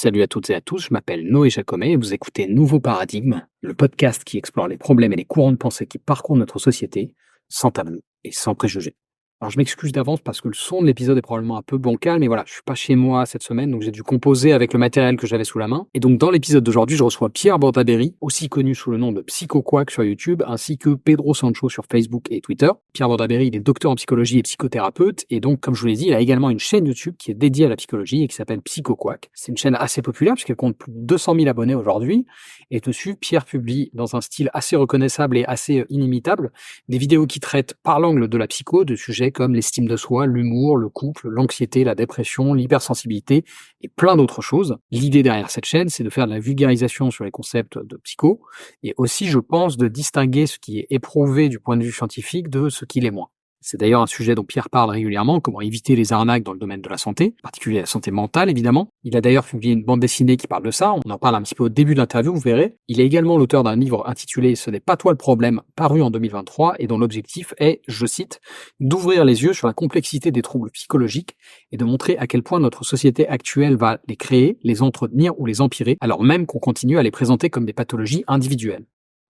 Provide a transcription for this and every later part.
Salut à toutes et à tous, je m'appelle Noé Jacomet et vous écoutez Nouveau Paradigme, le podcast qui explore les problèmes et les courants de pensée qui parcourent notre société, sans tabou et sans préjugés. Alors je m'excuse d'avance parce que le son de l'épisode est probablement un peu bancal, mais voilà, je suis pas chez moi cette semaine, donc j'ai dû composer avec le matériel que j'avais sous la main. Et donc dans l'épisode d'aujourd'hui, je reçois Pierre Bordaberry, aussi connu sous le nom de PsychoQuack sur YouTube, ainsi que Pedro Sancho sur Facebook et Twitter. Pierre Bordaberry, il est docteur en psychologie et psychothérapeute, et donc comme je vous l'ai dit, il a également une chaîne YouTube qui est dédiée à la psychologie et qui s'appelle PsychoQuack. C'est une chaîne assez populaire puisqu'elle compte plus de 200 000 abonnés aujourd'hui, et dessus, Pierre publie dans un style assez reconnaissable et assez inimitable des vidéos qui traitent par l'angle de la psycho de sujets comme l'estime de soi, l'humour, le couple, l'anxiété, la dépression, l'hypersensibilité et plein d'autres choses. L'idée derrière cette chaîne, c'est de faire de la vulgarisation sur les concepts de psycho et aussi, je pense, de distinguer ce qui est éprouvé du point de vue scientifique de ce qui l'est moins. C'est d'ailleurs un sujet dont Pierre parle régulièrement, comment éviter les arnaques dans le domaine de la santé, en particulier la santé mentale évidemment. Il a d'ailleurs publié une bande dessinée qui parle de ça, on en parle un petit peu au début de l'interview, vous verrez. Il est également l'auteur d'un livre intitulé « Ce n'est pas toi le problème », paru en 2023, et dont l'objectif est, je cite, « d'ouvrir les yeux sur la complexité des troubles psychologiques et de montrer à quel point notre société actuelle va les créer, les entretenir ou les empirer, alors même qu'on continue à les présenter comme des pathologies individuelles. »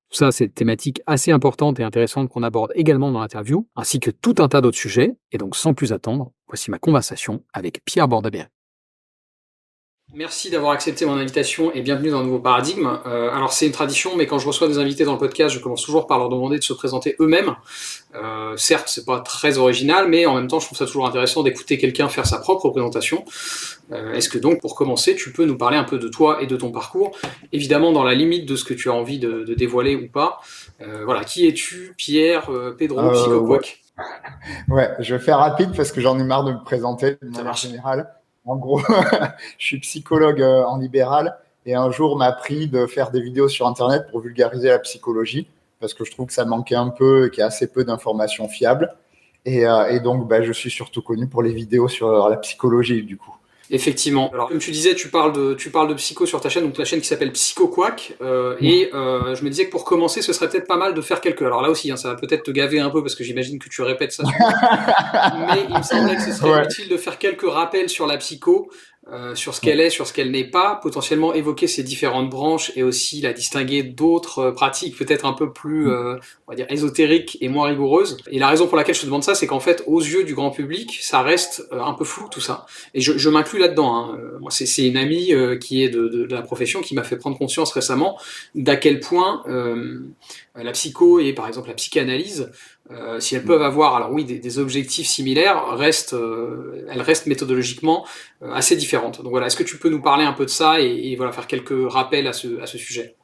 Tout ça, c'est des thématiques assez importantes et intéressantes qu'on aborde également dans l'interview, ainsi que tout un tas d'autres sujets. Et donc, sans plus attendre, voici ma conversation avec Pierre Bordaberry. Merci d'avoir accepté mon invitation et bienvenue dans un nouveau paradigme. Alors c'est une tradition, mais quand je reçois des invités dans le podcast, je commence toujours par leur demander de se présenter eux-mêmes. Certes, c'est pas très original, mais en même temps, je trouve ça toujours intéressant d'écouter quelqu'un faire sa propre présentation. Est-ce que donc, pour commencer, tu peux nous parler un peu de toi et de ton parcours, évidemment dans la limite de ce que tu as envie de dévoiler ou pas. Voilà, qui es-tu, Pierre, Pedro, PsychoQuack? Ouais, je vais faire rapide parce que j'en ai marre de me présenter de manière générale. En gros, je suis psychologue en libéral et un jour m'a pris de faire des vidéos sur Internet pour vulgariser la psychologie parce que je trouve que ça manquait un peu et qu'il y a assez peu d'informations fiables. Et donc, je suis surtout connu pour les vidéos sur la psychologie, du coup. Effectivement. Alors, comme tu disais, tu parles de psycho sur ta chaîne, donc la chaîne qui s'appelle PsychoQuack. Et je me disais que pour commencer, ce serait peut-être pas mal de faire quelques. Alors là aussi, ça va peut-être te gaver un peu parce que j'imagine que tu répètes ça souvent. Mais il me semblait que ce serait utile de faire quelques rappels sur la psycho, sur ce qu'elle est, sur ce qu'elle n'est pas, potentiellement évoquer ses différentes branches et aussi la distinguer d'autres pratiques peut-être un peu plus, on va dire, ésotériques et moins rigoureuses. Et la raison pour laquelle je te demande ça, c'est qu'en fait, aux yeux du grand public, ça reste un peu flou tout ça. Et je m'inclus là-dedans. Hein. Moi, c'est une amie qui est de la profession qui m'a fait prendre conscience récemment d'à quel point la psycho et par exemple la psychanalyse, si elles peuvent avoir, alors oui, des objectifs similaires, elles restent méthodologiquement assez différentes. Donc voilà, est-ce que tu peux nous parler un peu de ça et voilà, faire quelques rappels à ce sujet?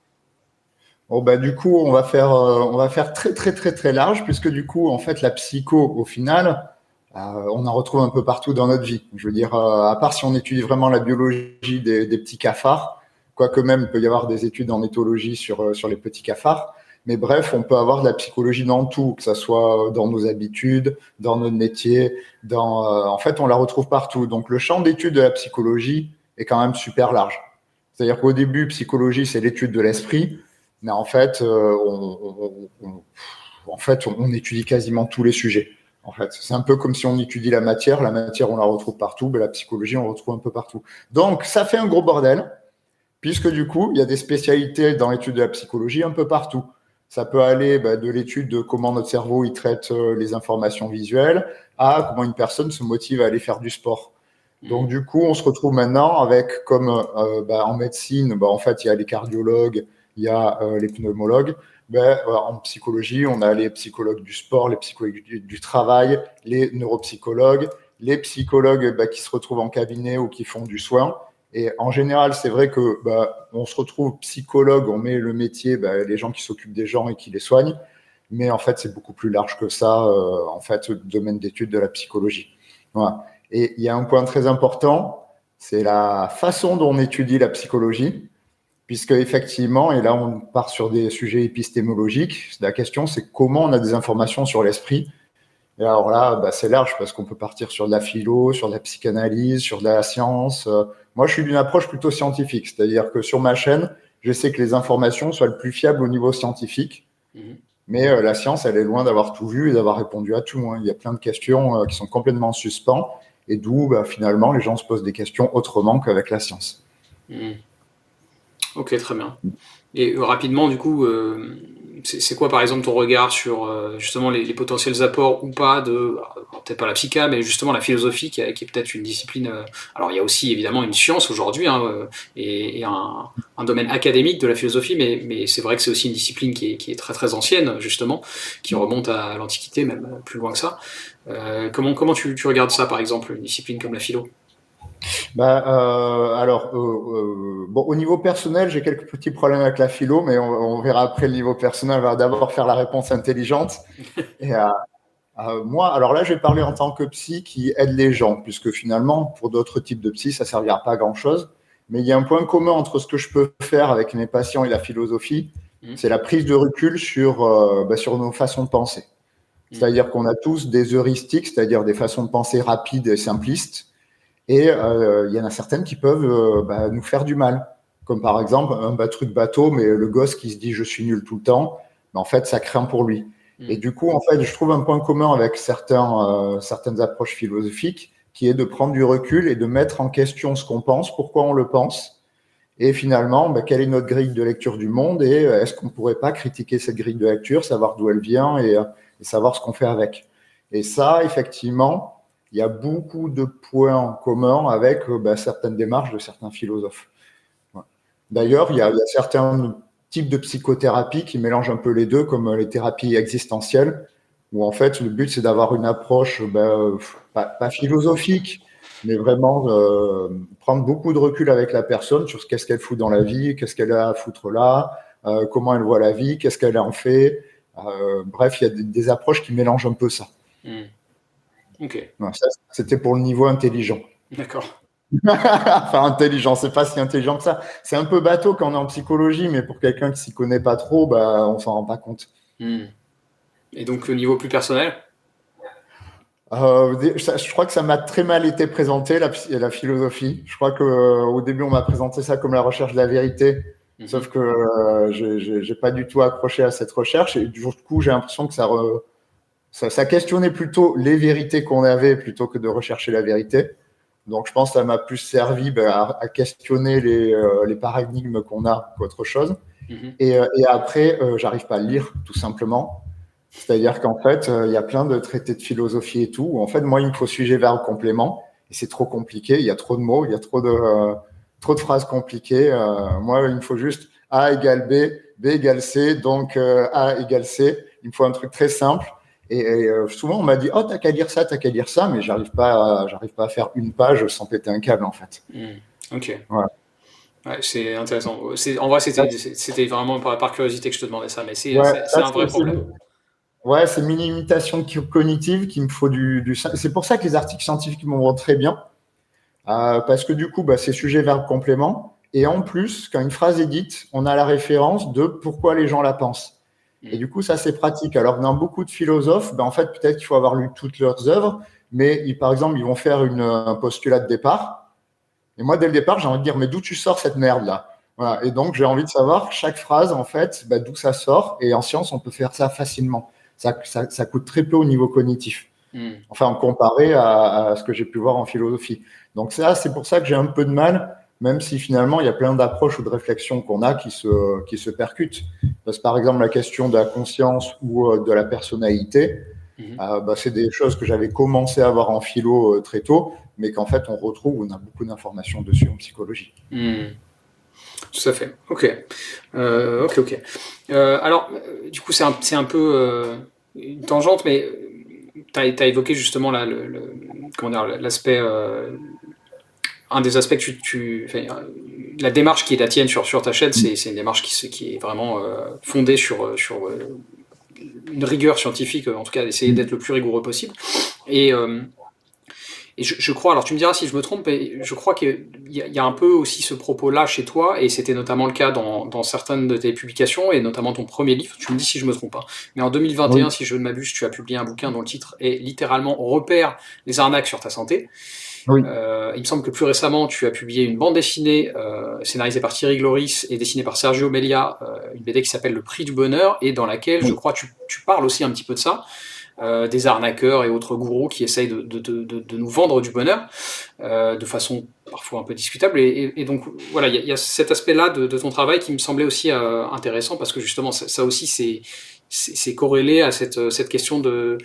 Du coup, on va faire très, très, très, très large puisque du coup, en fait, la psycho, au final, on en retrouve un peu partout dans notre vie. Je veux dire, à part si on étudie vraiment la biologie des petits cafards, quoique même il peut y avoir des études en éthologie sur les petits cafards. Mais bref, on peut avoir de la psychologie dans tout, que ça soit dans nos habitudes, dans notre métier, en fait, on la retrouve partout. Donc, le champ d'étude de la psychologie est quand même super large. C'est-à-dire qu'au début, psychologie, c'est l'étude de l'esprit, mais en fait, on étudie quasiment tous les sujets. En fait, c'est un peu comme si on étudie la matière. La matière, on la retrouve partout, mais la psychologie, on la retrouve un peu partout. Donc, ça fait un gros bordel, puisque du coup, il y a des spécialités dans l'étude de la psychologie un peu partout. Ça peut aller de l'étude de comment notre cerveau il traite les informations visuelles à comment une personne se motive à aller faire du sport. Donc, du coup, on se retrouve maintenant avec, comme en médecine, en fait, il y a les cardiologues, il y a les pneumologues. En psychologie, on a les psychologues du sport, les psychologues du travail, les neuropsychologues, les psychologues qui se retrouvent en cabinet ou qui font du soin. Et en général, c'est vrai que on se retrouve psychologue, on met le métier, les gens qui s'occupent des gens et qui les soignent. Mais en fait, c'est beaucoup plus large que ça, en fait, le domaine d'études de la psychologie. Voilà. Et il y a un point très important, c'est la façon dont on étudie la psychologie, puisque effectivement, et là on part sur des sujets épistémologiques, la question c'est comment on a des informations sur l'esprit. Et alors là, c'est large parce qu'on peut partir sur de la philo, sur de la psychanalyse, sur de la science. Moi, je suis d'une approche plutôt scientifique, c'est-à-dire que sur ma chaîne, j'essaie que les informations soient le plus fiables au niveau scientifique. Mais la science, elle est loin d'avoir tout vu et d'avoir répondu à tout. Hein. Il y a plein de questions qui sont complètement en suspens et d'où finalement les gens se posent des questions autrement qu'avec la science. Mmh. Ok, très bien. Et rapidement, du coup, c'est quoi par exemple ton regard sur justement les potentiels apports ou pas de, peut-être pas la psycha, mais justement la philosophie qui est peut-être une discipline. Alors il y a aussi évidemment une science aujourd'hui hein, et un domaine académique de la philosophie, mais c'est vrai que c'est aussi une discipline qui est très très ancienne justement, qui remonte à l'Antiquité, même plus loin que ça. Comment tu regardes ça par exemple, une discipline comme la philo? Bon, au niveau personnel, j'ai quelques petits problèmes avec la philo, mais on verra après le niveau personnel. On va d'abord faire la réponse intelligente. Et moi, alors là, je vais parler en tant que psy qui aide les gens, puisque finalement, pour d'autres types de psy, ça servira pas à grand-chose. Mais il y a un point commun entre ce que je peux faire avec mes patients et la philosophie, c'est la prise de recul sur nos façons de penser. C'est-à-dire qu'on a tous des heuristiques, c'est-à-dire des façons de penser rapides et simplistes. Et il y en a certaines qui peuvent nous faire du mal. Comme par exemple un truc bateau, mais le gosse qui se dit je suis nul tout le temps, mais en fait ça craint pour lui. Et du coup, en fait, je trouve un point commun avec certaines approches philosophiques, qui est de prendre du recul et de mettre en question ce qu'on pense, pourquoi on le pense, et finalement, quelle est notre grille de lecture du monde, et est-ce qu'on ne pourrait pas critiquer cette grille de lecture, savoir d'où elle vient et savoir ce qu'on fait avec. Et ça, effectivement, il y a beaucoup de points en commun avec certaines démarches de certains philosophes. Ouais. D'ailleurs, il y a certains types de psychothérapie qui mélangent un peu les deux, comme les thérapies existentielles, où en fait, le but, c'est d'avoir une approche pas philosophique, mais vraiment prendre beaucoup de recul avec la personne sur qu'est-ce qu'elle fout dans la vie, qu'est-ce qu'elle a à foutre là, comment elle voit la vie, qu'est-ce qu'elle en fait. Bref, il y a des approches qui mélangent un peu ça. Ok, Non, ça, c'était pour le niveau intelligent. d'accord. Enfin, intelligent, c'est pas si intelligent que ça. C'est un peu bateau quand on est en psychologie, mais pour quelqu'un qui s'y connaît pas trop, on s'en rend pas compte. Et donc au niveau plus personnel? Je crois que ça m'a très mal été présenté, la philosophie. Je crois qu'au début, on m'a présenté ça comme la recherche de la vérité, sauf que j'ai pas du tout accroché à cette recherche. Et du coup, j'ai l'impression que ça questionnait plutôt les vérités qu'on avait plutôt que de rechercher la vérité. Donc, je pense que ça m'a plus servi à questionner les paradigmes qu'on a qu'autre chose. Et après, j'arrive pas à le lire, tout simplement. C'est-à-dire qu'en fait, il y a plein de traités de philosophie et tout, où en fait, moi, il me faut sujet, verbe, complément, et c'est trop compliqué, il y a trop de mots, il y a trop de phrases compliquées. Moi, il me faut juste A égale B, B égale C, donc A égale C. Il me faut un truc très simple. Et souvent, on m'a dit, oh, t'as qu'à lire ça, mais j'arrive pas à faire une page sans péter un câble, en fait. Ok. Voilà. Ouais, c'est intéressant. En vrai, c'était vraiment par curiosité que je te demandais ça, mais c'est Ouais, c'est un vrai problème. Ouais, c'est une limitation cognitive qu'il me faut C'est pour ça que les articles scientifiques m'en vont très bien, parce que du coup, c'est sujet, verbe, complément. Et en plus, quand une phrase est dite, on a la référence de pourquoi les gens la pensent. Et du coup, ça, c'est pratique. Alors, dans beaucoup de philosophes, en fait, peut-être qu'il faut avoir lu toutes leurs œuvres, mais par exemple, ils vont faire un postulat de départ. Et moi, dès le départ, j'ai envie de dire, mais d'où tu sors cette merde-là? Voilà. Et donc, j'ai envie de savoir chaque phrase, en fait, d'où ça sort. Et en science, on peut faire ça facilement. Ça coûte très peu au niveau cognitif. Enfin, comparé à ce que j'ai pu voir en philosophie. Donc ça, c'est pour ça que j'ai un peu de mal, même si finalement, il y a plein d'approches ou de réflexions qu'on a qui se percutent. Parce que par exemple, la question de la conscience ou de la personnalité, c'est des choses que j'avais commencé à voir en philo très tôt, mais qu'en fait, on a beaucoup d'informations dessus en psychologie. Tout à fait. Ok. Ok. Alors, du coup, c'est un peu une tangente, mais t'as évoqué justement là, comment dire, l'aspect, un des aspects que enfin, la démarche qui est la tienne sur ta chaîne, c'est une démarche qui est vraiment fondée sur une rigueur scientifique, en tout cas d'essayer d'être le plus rigoureux possible. Et je crois, alors tu me diras si je me trompe, mais je crois qu'il y a un peu aussi ce propos-là chez toi, et c'était notamment le cas dans certaines de tes publications, et notamment ton premier livre, tu me dis si je me trompe pas. Mais en 2021, si je ne m'abuse, tu as publié un bouquin dont le titre est littéralement Repère les arnaques sur ta santé. Oui. Il me semble que plus récemment, tu as publié une bande dessinée scénarisée par Thierry Gloris et dessinée par Sergio Melia, une BD qui s'appelle Le Prix du Bonheur, et dans laquelle, je crois, tu parles aussi un petit peu de ça. des arnaqueurs et autres gourous qui essayent de nous vendre du bonheur de façon parfois un peu discutable. Et donc voilà, il y a cet aspect-là de ton travail qui me semblait aussi intéressant parce que justement ça aussi c'est corrélé à cette question de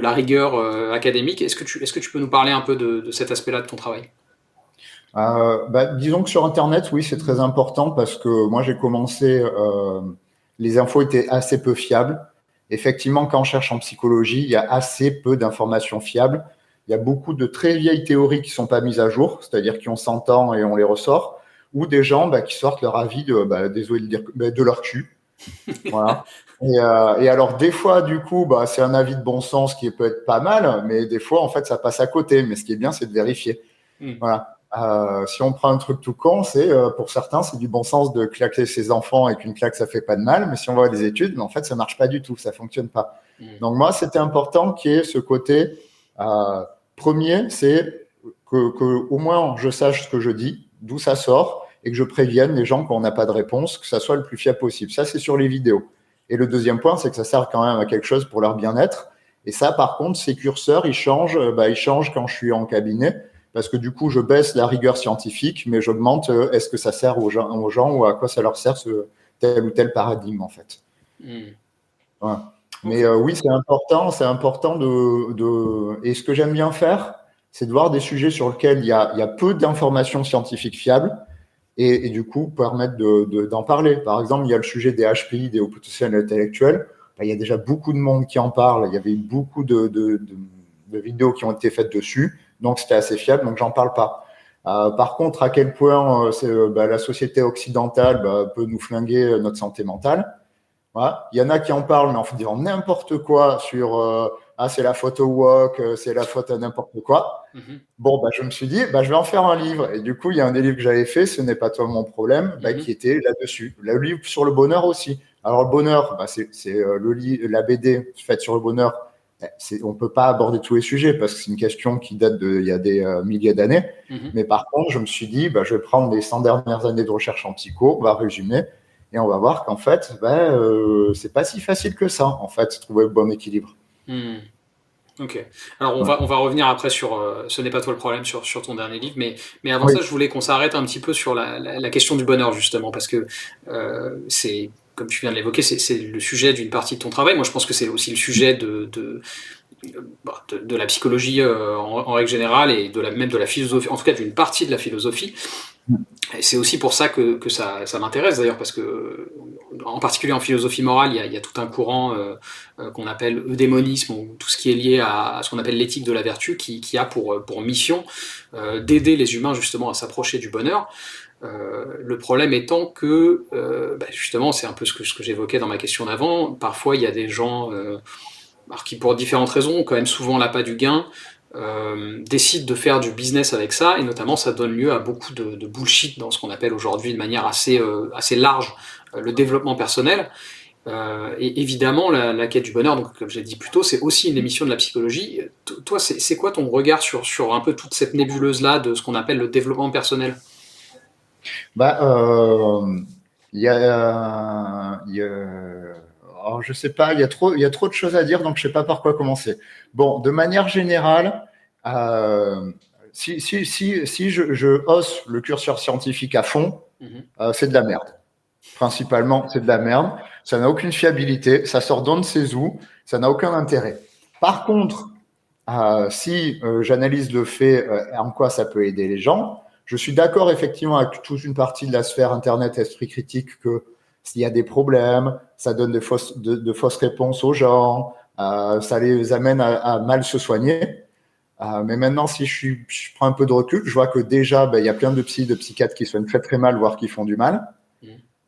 la rigueur académique. Est-ce que tu peux nous parler un peu de cet aspect-là de ton travail? Disons que sur Internet, oui, c'est très important parce que moi, j'ai commencé, les infos étaient assez peu fiables. Effectivement, quand on cherche en psychologie, il y a assez peu d'informations fiables. Il y a beaucoup de très vieilles théories qui sont pas mises à jour, c'est-à-dire qu'on s'entend et on les ressort, ou des gens qui sortent leur avis désolé de dire, de leur cul. Voilà. Et alors, des fois, du coup, c'est un avis de bon sens qui peut être pas mal, mais des fois, en fait, ça passe à côté. Mais ce qui est bien, c'est de vérifier. Voilà. Si on prend un truc tout con, c'est pour certains, c'est du bon sens de claquer ses enfants et qu'une claque, ça fait pas de mal. Mais si on voit des études, en fait, ça marche pas du tout, ça fonctionne pas. Donc moi, c'était important qu'il y ait ce côté premier, c'est que au moins je sache ce que je dis, d'où ça sort, et que je prévienne les gens quand on n'a pas de réponse, que ça soit le plus fiable possible. Ça, c'est sur les vidéos. Et le deuxième point, c'est que ça sert quand même à quelque chose pour leur bien-être. Et ça, par contre, ces curseurs, ils changent quand je suis en cabinet. Parce que du coup, je baisse la rigueur scientifique, mais j'augmente est-ce que ça sert aux gens ou à quoi ça leur sert ce tel ou tel paradigme, en fait. Ouais. Mais oui, c'est important Et ce que j'aime bien faire, c'est de voir des sujets sur lesquels il y a peu d'informations scientifiques fiables et du coup permettre d'en parler. Par exemple, il y a le sujet des HPI, des hauts potentiels intellectuels. Il y a déjà beaucoup de monde qui en parle. Il y avait beaucoup de vidéos qui ont été faites dessus. Donc, c'était assez fiable, donc j'en parle pas. Par contre, à quel point la société occidentale peut nous flinguer notre santé mentale. Voilà. Il y en a qui en parlent, mais en disant n'importe quoi sur c'est la faute au wok, c'est la faute à n'importe quoi. Bon, je me suis dit, je vais en faire un livre. Et du coup, il y a un des livres que j'avais fait, Ce n'est pas toi mon problème, qui était là-dessus. Le livre sur le bonheur aussi. Alors, le bonheur, c'est la BD faite sur le bonheur. On ne peut pas aborder tous les sujets parce que c'est une question qui date il y a des milliers d'années. Mais par contre, je me suis dit, je vais prendre les 100 dernières années de recherche en psycho, on va résumer et on va voir qu'en fait, c'est pas si facile que ça, en fait, trouver le bon équilibre. Ok. Alors on va revenir après sur Ce n'est pas toi le problème sur ton dernier livre, mais avant ça, je voulais qu'on s'arrête un petit peu sur la question du bonheur justement, parce que c'est, comme tu viens de l'évoquer, c'est le sujet d'une partie de ton travail. Moi, je pense que c'est aussi le sujet de la psychologie en règle générale et même de la philosophie, en tout cas d'une partie de la philosophie. Et c'est aussi pour ça que ça m'intéresse d'ailleurs, parce que en particulier en philosophie morale, il y a tout un courant qu'on appelle eudémonisme, ou tout ce qui est lié à ce qu'on appelle l'éthique de la vertu, qui a pour mission d'aider les humains justement à s'approcher du bonheur. Le problème étant que, justement, c'est un peu ce que j'évoquais dans ma question d'avant, parfois il y a des gens qui, pour différentes raisons, ont quand même souvent l'appât du gain, décident de faire du business avec ça, et notamment ça donne lieu à beaucoup de bullshit dans ce qu'on appelle aujourd'hui de manière assez large le développement personnel. Et évidemment, la quête du bonheur, donc, comme j'ai dit plus tôt, c'est aussi une émission de la psychologie. Toi, c'est quoi ton regard sur un peu toute cette nébuleuse-là de ce qu'on appelle le développement personnel? Je sais pas, il y a trop de choses à dire, donc je sais pas par quoi commencer. Bon, de manière générale, si je hausse le curseur scientifique à fond, c'est de la merde. Principalement, c'est de la merde. Ça n'a aucune fiabilité, ça sort d'on ne sait où, ça n'a aucun intérêt. Par contre, si j'analyse le fait en quoi ça peut aider les gens, je suis d'accord effectivement avec toute une partie de la sphère Internet esprit critique que s'il y a des problèmes, ça donne de fausses réponses aux gens, ça les amène à mal se soigner. Mais maintenant, si je prends un peu de recul, je vois que déjà, il y a plein de psychiatres qui soignent très très mal, voire qui font du mal.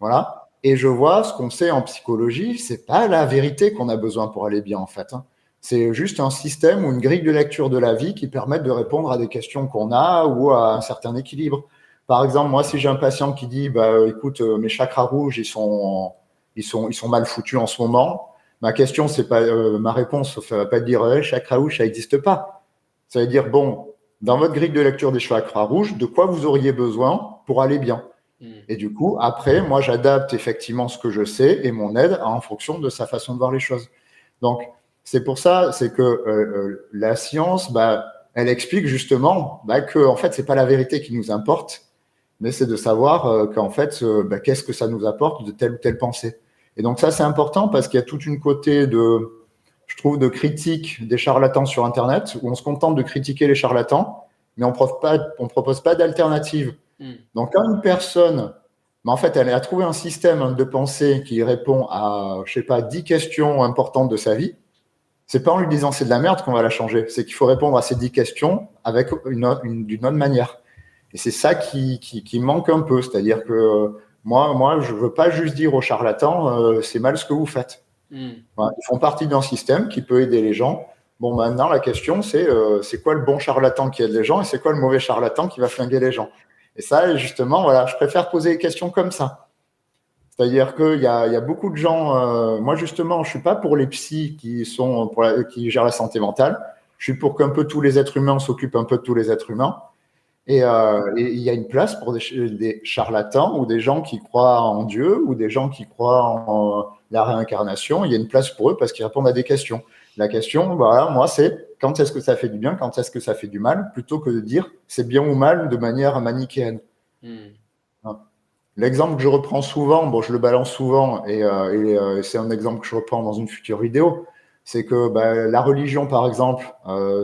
Voilà. Et je vois ce qu'on sait en psychologie, c'est pas la vérité qu'on a besoin pour aller bien en fait. C'est juste un système ou une grille de lecture de la vie qui permettent de répondre à des questions qu'on a ou à un certain équilibre. Par exemple, moi, si j'ai un patient qui dit, écoute, mes chakras rouges, ils sont mal foutus en ce moment, ma question, c'est pas, ma réponse, ça va pas dire, chakras rouges, ça n'existe pas. Ça veut dire, bon, dans votre grille de lecture des chakras rouges, de quoi vous auriez besoin pour aller bien? Et du coup, après, moi, j'adapte effectivement ce que je sais et mon aide en fonction de sa façon de voir les choses. Donc, C'est pour ça, c'est que la science, elle explique justement que en fait, c'est pas la vérité qui nous importe, mais c'est de savoir qu'en fait, qu'est-ce que ça nous apporte de telle ou telle pensée. Et donc ça, c'est important parce qu'il y a toute une côté je trouve, de critique des charlatans sur Internet, où on se contente de critiquer les charlatans, mais on propose pas d'alternative. Donc quand une personne, en fait, elle a trouvé un système de pensée qui répond à, je sais pas, 10 questions importantes de sa vie, c'est pas en lui disant c'est de la merde qu'on va la changer, c'est qu'il faut répondre à ces 10 questions avec d'une autre manière. Et c'est ça qui manque un peu, c'est-à-dire que moi, je veux pas juste dire aux charlatans c'est mal ce que vous faites. Voilà, ils font partie d'un système qui peut aider les gens. Bon, maintenant, la question, c'est quoi le bon charlatan qui aide les gens et c'est quoi le mauvais charlatan qui va flinguer les gens. Et ça, justement, voilà, je préfère poser des questions comme ça. C'est-à-dire qu'il y a beaucoup de gens. Moi, justement, je suis pas pour les psys qui gèrent la santé mentale. Je suis pour qu'un peu tous les êtres humains s'occupent un peu de tous les êtres humains. Et il y a une place pour des charlatans ou des gens qui croient en Dieu ou des gens qui croient en la réincarnation. Il y a une place pour eux parce qu'ils répondent à des questions. La question, voilà, moi, c'est quand est-ce que ça fait du bien, quand est-ce que ça fait du mal, plutôt que de dire c'est bien ou mal de manière manichéenne. L'exemple que je reprends souvent, bon, je le balance souvent, et c'est un exemple que je reprends dans une future vidéo, c'est que la religion, par exemple,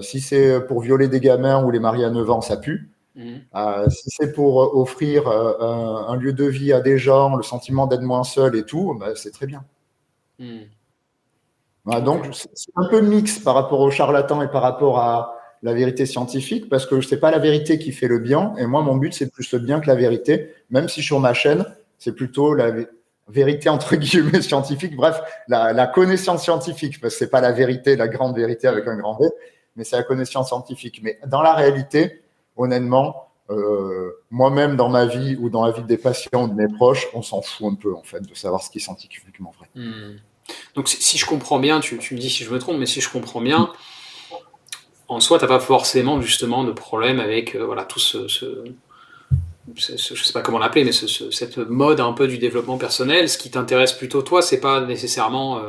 si c'est pour violer des gamins ou les marier à 9 ans, ça pue. Si c'est pour offrir un lieu de vie à des gens, le sentiment d'être moins seul et tout, c'est très bien. Voilà, donc, c'est un peu mixte par rapport aux charlatans et par rapport à la vérité scientifique, parce que c'est pas la vérité qui fait le bien, et moi, mon but, c'est plus le bien que la vérité, même si sur ma chaîne, c'est plutôt la vérité entre guillemets scientifique, bref, la connaissance scientifique, parce que c'est pas la vérité, la grande vérité avec un grand V, mais c'est la connaissance scientifique. Mais dans la réalité, honnêtement, moi-même dans ma vie ou dans la vie des patients ou de mes proches, on s'en fout un peu en fait de savoir ce qui est scientifiquement vrai. Donc si je comprends bien, tu me dis si je me trompe, mais si je comprends bien, en soi, tu n'as pas forcément justement de problème avec voilà, tout je sais pas comment l'appeler, mais cette mode un peu du développement personnel. Ce qui t'intéresse plutôt toi, c'est pas nécessairement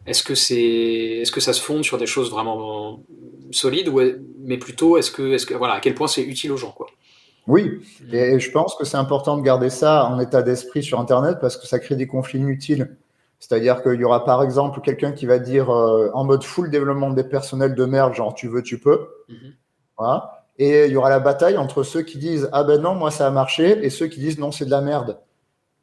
est-ce que ça se fonde sur des choses vraiment solides, mais plutôt est-ce que voilà, à quel point c'est utile aux gens, quoi. Oui, et je pense que c'est important de garder ça en état d'esprit sur Internet parce que ça crée des conflits inutiles. C'est-à-dire qu'il y aura par exemple quelqu'un qui va dire en mode full développement des personnels de merde, genre tu veux, tu peux. Voilà. Et il y aura la bataille entre ceux qui disent ah ben non, moi ça a marché, et ceux qui disent non, c'est de la merde.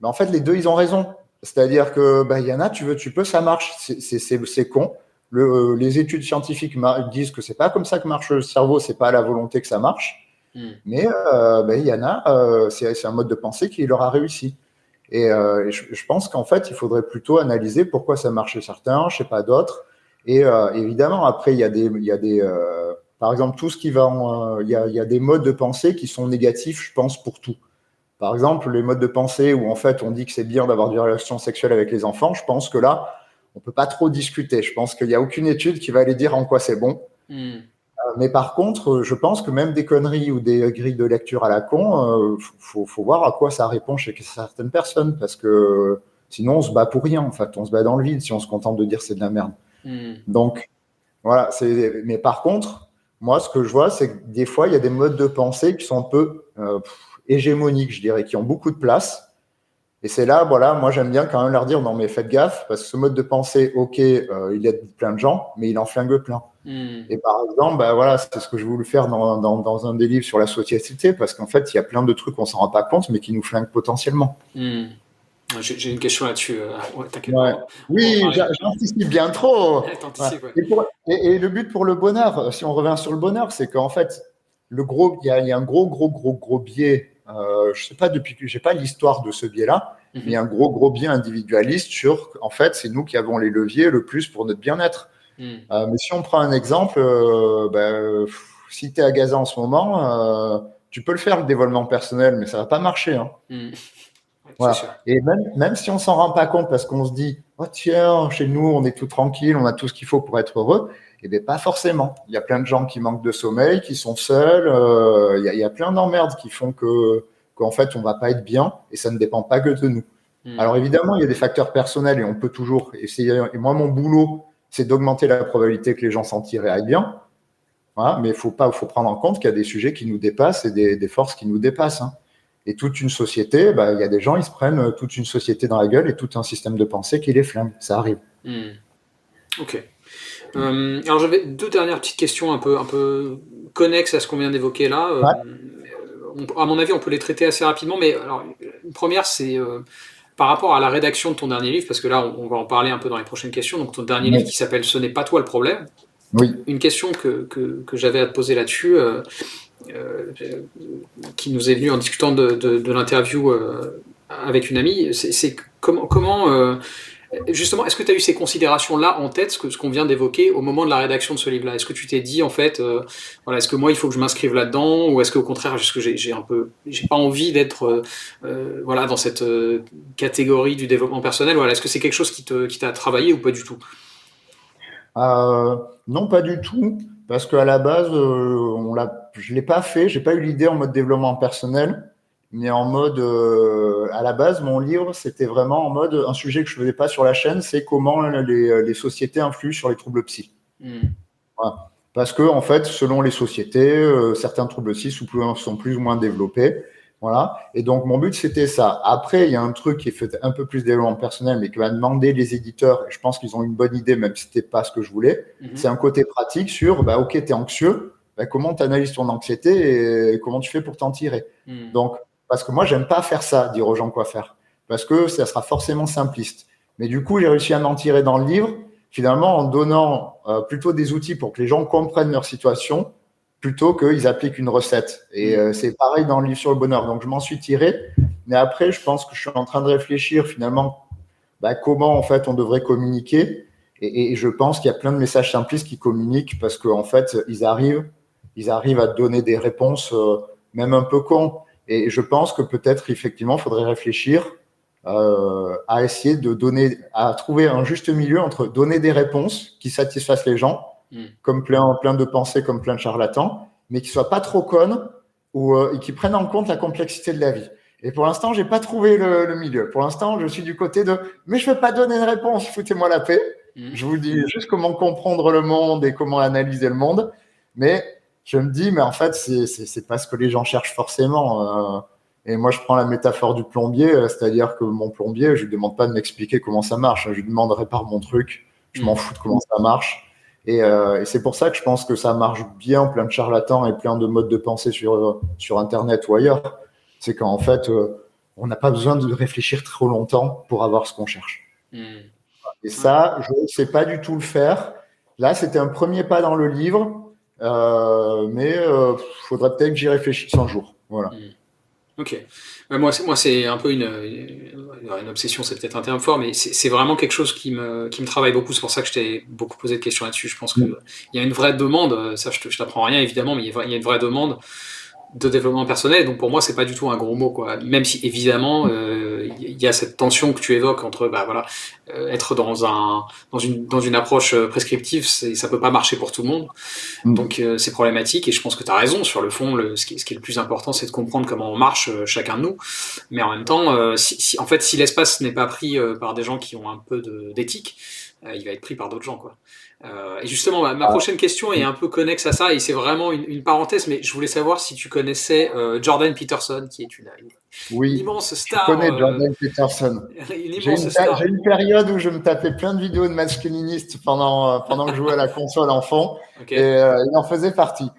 Mais en fait, les deux, ils ont raison. C'est-à-dire que il y en a, tu veux, tu peux, ça marche. C'est con. Les études scientifiques disent que c'est pas comme ça que marche le cerveau, c'est pas à la volonté que ça marche. Mais il y en a, c'est un mode de pensée qui leur a réussi. Et je pense qu'en fait, il faudrait plutôt analyser pourquoi ça marche chez certains, chez pas d'autres. Et évidemment, après, il y a des par exemple, tout ce qui va il y a des modes de pensée qui sont négatifs, je pense, pour tout. Par exemple, les modes de pensée où en fait on dit que c'est bien d'avoir des relations sexuelles avec les enfants, je pense que là, on peut pas trop discuter. Je pense qu'il n'y a aucune étude qui va aller dire en quoi c'est bon. Mais par contre, je pense que même des conneries ou des grilles de lecture à la con, faut voir à quoi ça répond chez certaines personnes, parce que sinon on se bat pour rien. En fait, on se bat dans le vide si on se contente de dire c'est de la merde. Donc voilà. Mais par contre, moi, ce que je vois, c'est que des fois, il y a des modes de pensée qui sont un peu hégémoniques, je dirais, qui ont beaucoup de place. Et c'est là, voilà, moi j'aime bien quand même leur dire non mais faites gaffe, parce que ce mode de pensée, ok, il aide plein de gens, mais il en flingue plein. Et par exemple, voilà, c'est ce que je voulais faire dans un des livres sur la société, parce qu'en fait, il y a plein de trucs qu'on s'en rend pas compte, mais qui nous flinguent potentiellement. J'ai une question là-dessus. Ouais, t'inquiète. Ouais. Oui, j'anticipe bien trop. Ouais. Et le but pour le bonheur, si on revient sur le bonheur, c'est qu'en fait, il y a un gros biais. Je sais pas depuis que j'ai pas l'histoire de ce biais-là, mais il y a un gros biais individualiste sur, en fait, c'est nous qui avons les leviers le plus pour notre bien-être. Mais si on prend un exemple, si tu es à Gaza en ce moment, tu peux le faire le développement personnel, mais ça va pas marcher. Hein. Voilà. Et même si on s'en rend pas compte parce qu'on se dit oh tiens, chez nous on est tout tranquille, on a tout ce qu'il faut pour être heureux, et bien pas forcément. Il y a plein de gens qui manquent de sommeil, qui sont seuls, il y a plein d'emmerdes qui font qu'en fait on va pas être bien, et ça ne dépend pas que de nous. Alors évidemment il y a des facteurs personnels et on peut toujours essayer. Et moi mon boulot c'est d'augmenter la probabilité que les gens s'en tirent et aillent bien. Voilà, mais faut prendre en compte qu'il y a des sujets qui nous dépassent et des forces qui nous dépassent. Hein. Et toute une société, il y a des gens, ils se prennent toute une société dans la gueule et tout un système de pensée qui les flingue. Ça arrive. Ok. Alors j'avais 2 dernières petites questions un peu connexes à ce qu'on vient d'évoquer là. À mon avis, on peut les traiter assez rapidement, mais alors, une première, c'est par rapport à la rédaction de ton dernier livre, parce que là, on va en parler un peu dans les prochaines questions. Donc ton dernier livre qui s'appelle Ce n'est pas toi le problème. Oui. Une question que j'avais à te poser là-dessus, qui nous est venue en discutant de l'interview avec une amie, c'est comment justement, est-ce que tu as eu ces considérations-là en tête, ce qu'on vient d'évoquer au moment de la rédaction de ce livre-là? Est-ce que tu t'es dit, en fait, voilà, est-ce que moi, il faut que je m'inscrive là-dedans, ou est-ce qu'au contraire, est-ce que j'ai pas envie d'être voilà, dans cette catégorie du développement personnel? Voilà, est-ce que c'est quelque chose qui t'a travaillé ou pas du tout? Non, pas du tout, parce qu'à la base, je l'ai pas fait, j'ai pas eu l'idée en mode développement personnel, mais en mode, à la base, mon livre, c'était vraiment en mode, un sujet que je faisais pas sur la chaîne, c'est comment les sociétés influent sur les troubles psy. Voilà. Parce que, en fait, selon les sociétés, certains troubles psy sont plus ou moins développés. Voilà. Et donc, mon but, c'était ça. Après, il y a un truc qui est fait un peu plus développement personnel, mais qui va demander les éditeurs, et je pense qu'ils ont une bonne idée, même si c'était pas ce que je voulais. C'est un côté pratique sur, ok, tu es anxieux, comment tu analyses ton anxiété et comment tu fais pour t'en tirer. Donc, parce que moi, j'aime pas faire ça, dire aux gens quoi faire. Parce que ça sera forcément simpliste. Mais du coup, j'ai réussi à m'en tirer dans le livre, finalement, en donnant plutôt des outils pour que les gens comprennent leur situation, plutôt qu'ils appliquent une recette. Et c'est pareil dans le livre sur le bonheur. Donc, je m'en suis tiré. Mais après, je pense que je suis en train de réfléchir finalement comment, en fait, on devrait communiquer. Et je pense qu'il y a plein de messages simplistes qui communiquent parce qu'en fait, ils arrivent à donner des réponses même un peu cons. Et je pense que peut-être, effectivement, il faudrait réfléchir à essayer à trouver un juste milieu entre donner des réponses qui satisfassent les gens, comme plein de pensées, comme plein de charlatans, mais qui soient pas trop connes et qui prennent en compte la complexité de la vie. Et pour l'instant, j'ai pas trouvé le milieu. Pour l'instant, je suis du côté de mais je veux pas donner une réponse, foutez-moi la paix. Je vous dis juste comment comprendre le monde et comment analyser le monde. Mais je me dis, mais en fait, c'est pas ce que les gens cherchent forcément. Et moi, je prends la métaphore du plombier, c'est-à-dire que mon plombier, je lui demande pas de m'expliquer comment ça marche. Je lui demande répare mon truc. Je m'en fous de comment ça marche. Et c'est pour ça que je pense que ça marche bien, plein de charlatans et plein de modes de pensée sur Internet ou ailleurs. C'est qu'en fait, on n'a pas besoin de réfléchir trop longtemps pour avoir ce qu'on cherche. Et ça, je ne sais pas du tout le faire. Là, c'était un premier pas dans le livre, mais faudrait peut-être que j'y réfléchisse un jour. Voilà. Ok. Moi, c'est un peu une obsession, c'est peut-être un terme fort, mais c'est vraiment quelque chose qui me travaille beaucoup. C'est pour ça que je t'ai beaucoup posé de questions là-dessus. Je pense qu'il y a une vraie demande, ça je t'apprends rien évidemment, mais il y a une vraie demande de développement personnel. Donc pour moi, c'est pas du tout un gros mot, quoi. Même si évidemment, il y a cette tension que tu évoques entre, être dans une approche prescriptive, ça peut pas marcher pour tout le monde. Donc c'est problématique et je pense que tu as raison. Sur le fond, ce qui est le plus important, c'est de comprendre comment on marche chacun de nous. Mais en même temps, si l'espace n'est pas pris par des gens qui ont un peu d'éthique, il va être pris par d'autres gens, quoi. Et justement, ma prochaine question est un peu connexe à ça, et c'est vraiment une parenthèse, mais je voulais savoir si tu connaissais Jordan Peterson, qui est une immense star. Je connais Jordan Peterson. J'ai une période où je me tapais plein de vidéos de masculinistes pendant que je jouais à la console enfant, et il en faisait partie.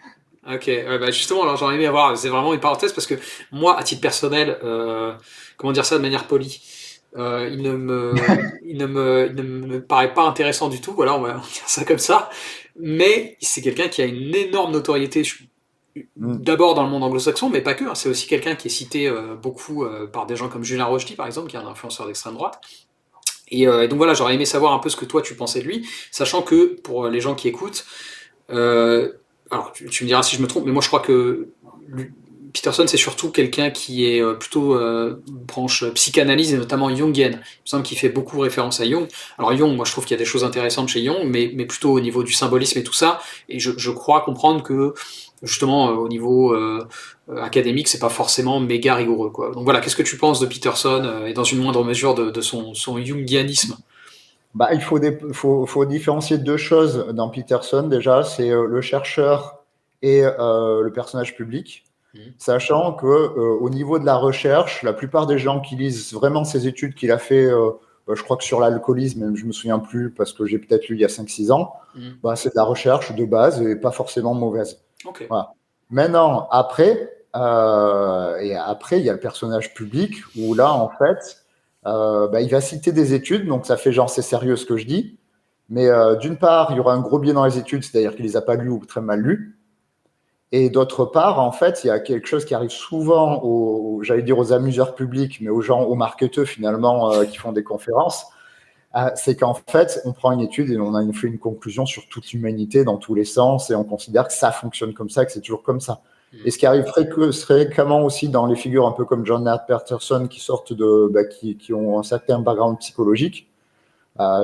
Ok, justement, alors j'aurais aimé avoir, c'est vraiment une parenthèse, parce que moi, à titre personnel, comment dire ça de manière polie, il ne me paraît pas intéressant du tout, voilà, on va dire ça comme ça, mais c'est quelqu'un qui a une énorme notoriété, d'abord dans le monde anglo-saxon, mais pas que, hein, c'est aussi quelqu'un qui est cité beaucoup par des gens comme Julien Rochdy, par exemple, qui est un influenceur d'extrême droite. Et donc voilà, j'aurais aimé savoir un peu ce que toi tu pensais de lui, sachant que pour les gens qui écoutent, alors tu me diras si je me trompe, mais moi je crois que Peterson, c'est surtout quelqu'un qui est plutôt branche psychanalyse et notamment jungienne. Il me semble qu'il fait beaucoup référence à Jung. Alors Jung, moi je trouve qu'il y a des choses intéressantes chez Jung, mais plutôt au niveau du symbolisme et tout ça. Et je crois comprendre que justement au niveau académique, c'est pas forcément méga rigoureux, quoi. Donc voilà, qu'est-ce que tu penses de Peterson et dans une moindre mesure de son jungianisme? Bah, faut différencier deux choses dans Peterson. Déjà, c'est le chercheur et le personnage public. Sachant que au niveau de la recherche, la plupart des gens qui lisent vraiment ces études qu'il a fait, bah, je crois que sur l'alcoolisme, je me souviens plus parce que j'ai peut-être lu il y a 5-6 ans, bah, c'est de la recherche de base et pas forcément mauvaise. Ok. Voilà. Maintenant, après, il y a le personnage public où là, en fait, bah, il va citer des études, donc ça fait genre c'est sérieux ce que je dis. Mais d'une part, il y aura un gros biais dans les études, c'est-à-dire qu'il les a pas lues ou très mal lues. Et d'autre part, en fait, il y a quelque chose qui arrive souvent j'allais dire aux amuseurs publics, mais aux gens, aux marketeurs finalement, qui font des conférences, c'est qu'en fait, on prend une étude et on a fait une conclusion sur toute l'humanité dans tous les sens et on considère que ça fonctionne comme ça, que c'est toujours comme ça. Et ce qui arrive fréquemment aussi dans les figures un peu comme John Peterson qui sortent qui ont un certain background psychologique,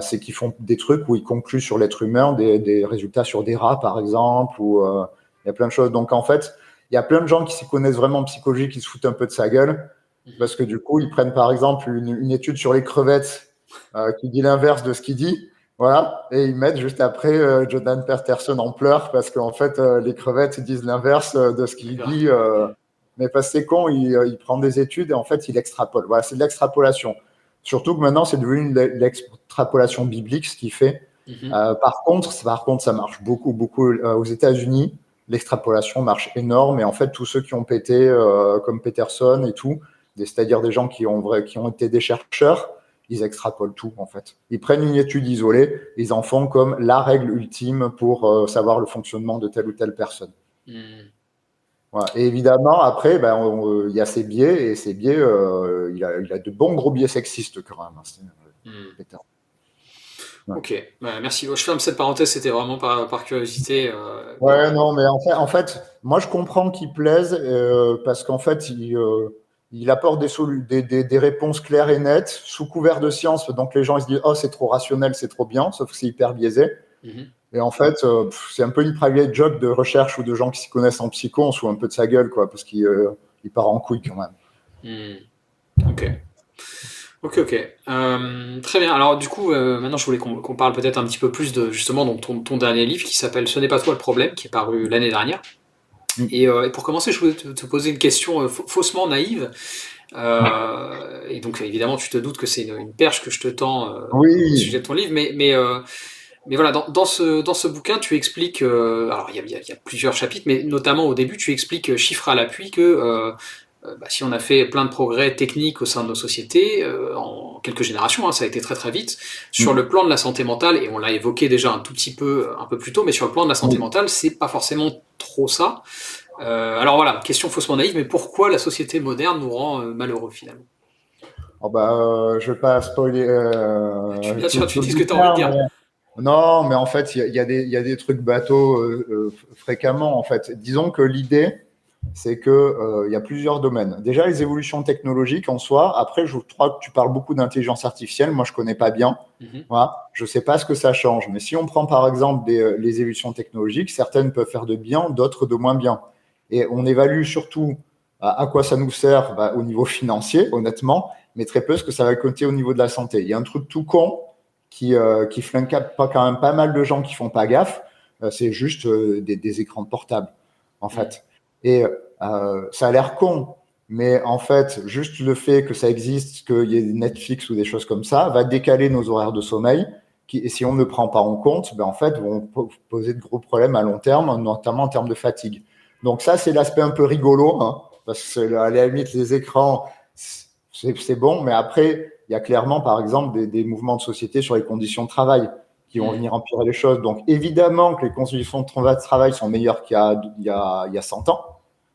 c'est qu'ils font des trucs où ils concluent sur l'être humain des résultats sur des rats, par exemple, ou il y a plein de choses. Donc, en fait, il y a plein de gens qui s'y connaissent vraiment en psychologie qui se foutent un peu de sa gueule parce que du coup, ils prennent par exemple une étude sur les crevettes qui dit l'inverse de ce qu'il dit. Voilà, et ils mettent juste après Jordan Peterson en pleurs parce qu'en fait, les crevettes disent l'inverse de ce qu'il dit. Mais parce que c'est con, il prend des études et en fait, il extrapole. Voilà, c'est de l'extrapolation. Surtout que maintenant, c'est devenu l'extrapolation biblique, ce qu'il fait. Par contre, ça marche beaucoup, beaucoup aux États-Unis. L'extrapolation marche énorme et en fait, tous ceux qui ont pété, comme Peterson et tout, c'est-à-dire des gens qui ont été des chercheurs, ils extrapolent tout en fait. Ils prennent une étude isolée, ils en font comme la règle ultime pour savoir le fonctionnement de telle ou telle personne. Voilà. Et évidemment, après, il y a ces biais, et ces biais, il a de bons gros biais sexistes quand même. Ouais. Ok, merci. Je ferme cette parenthèse, c'était vraiment par curiosité. Ouais, non, mais en fait, moi je comprends qu'il plaise parce qu'en fait, il apporte des réponses claires et nettes sous couvert de science. Donc les gens ils se disent, oh, c'est trop rationnel, c'est trop bien, sauf que c'est hyper biaisé. Et en fait, c'est un peu une private joke de recherche ou de gens qui s'y connaissent en psycho, on se fout un peu de sa gueule, quoi, parce qu'il part en couille quand même. Ok. Très bien. Alors du coup, maintenant je voulais qu'on parle peut-être un petit peu plus de justement donc, ton dernier livre qui s'appelle Ce n'est pas toi le problème, qui est paru l'année dernière. Et pour commencer, je voulais te poser une question faussement naïve. Et donc évidemment, tu te doutes que c'est une perche que je te tends au sujet de ton livre, mais voilà, dans ce bouquin, tu expliques, alors il y a plusieurs chapitres, mais notamment au début, tu expliques chiffres à l'appui que si on a fait plein de progrès techniques au sein de nos sociétés, en quelques générations, ça a été très très vite, sur le plan de la santé mentale, et on l'a évoqué déjà un peu plus tôt, mais sur le plan de la santé mentale, c'est pas forcément trop ça. Alors voilà, question faussement naïve, mais pourquoi la société moderne nous rend malheureux finalement? Je vais pas spoiler. Bien sûr, tu dis ce que tu as envie de dire. Non, mais en fait, il y a des trucs bateaux fréquemment. En fait, disons que l'idée, c'est que il y a plusieurs domaines. Déjà, les évolutions technologiques en soi. Après, je crois que tu parles beaucoup d'intelligence artificielle. Moi, je connais pas bien. Voilà, je sais pas ce que ça change. Mais si on prend par exemple les évolutions technologiques, certaines peuvent faire de bien, d'autres de moins bien. Et on évalue surtout à quoi ça nous sert au niveau financier, honnêtement, mais très peu ce que ça va compter au niveau de la santé. Il y a un truc tout con qui flingue pas quand même pas mal de gens qui font pas gaffe. C'est juste des écrans portables, en fait. Et ça a l'air con, mais en fait, juste le fait que ça existe, qu'il y ait Netflix ou des choses comme ça, va décaler nos horaires de sommeil. Et si on ne prend pas en compte, en fait, vont poser de gros problèmes à long terme, notamment en termes de fatigue. Donc ça, c'est l'aspect un peu rigolo, hein, parce que à la limite, les écrans, c'est bon, mais après, il y a clairement, par exemple, des mouvements de société sur les conditions de travail qui vont venir empirer les choses. Donc, évidemment que les conditions de travail sont meilleures qu'il y a 100 ans.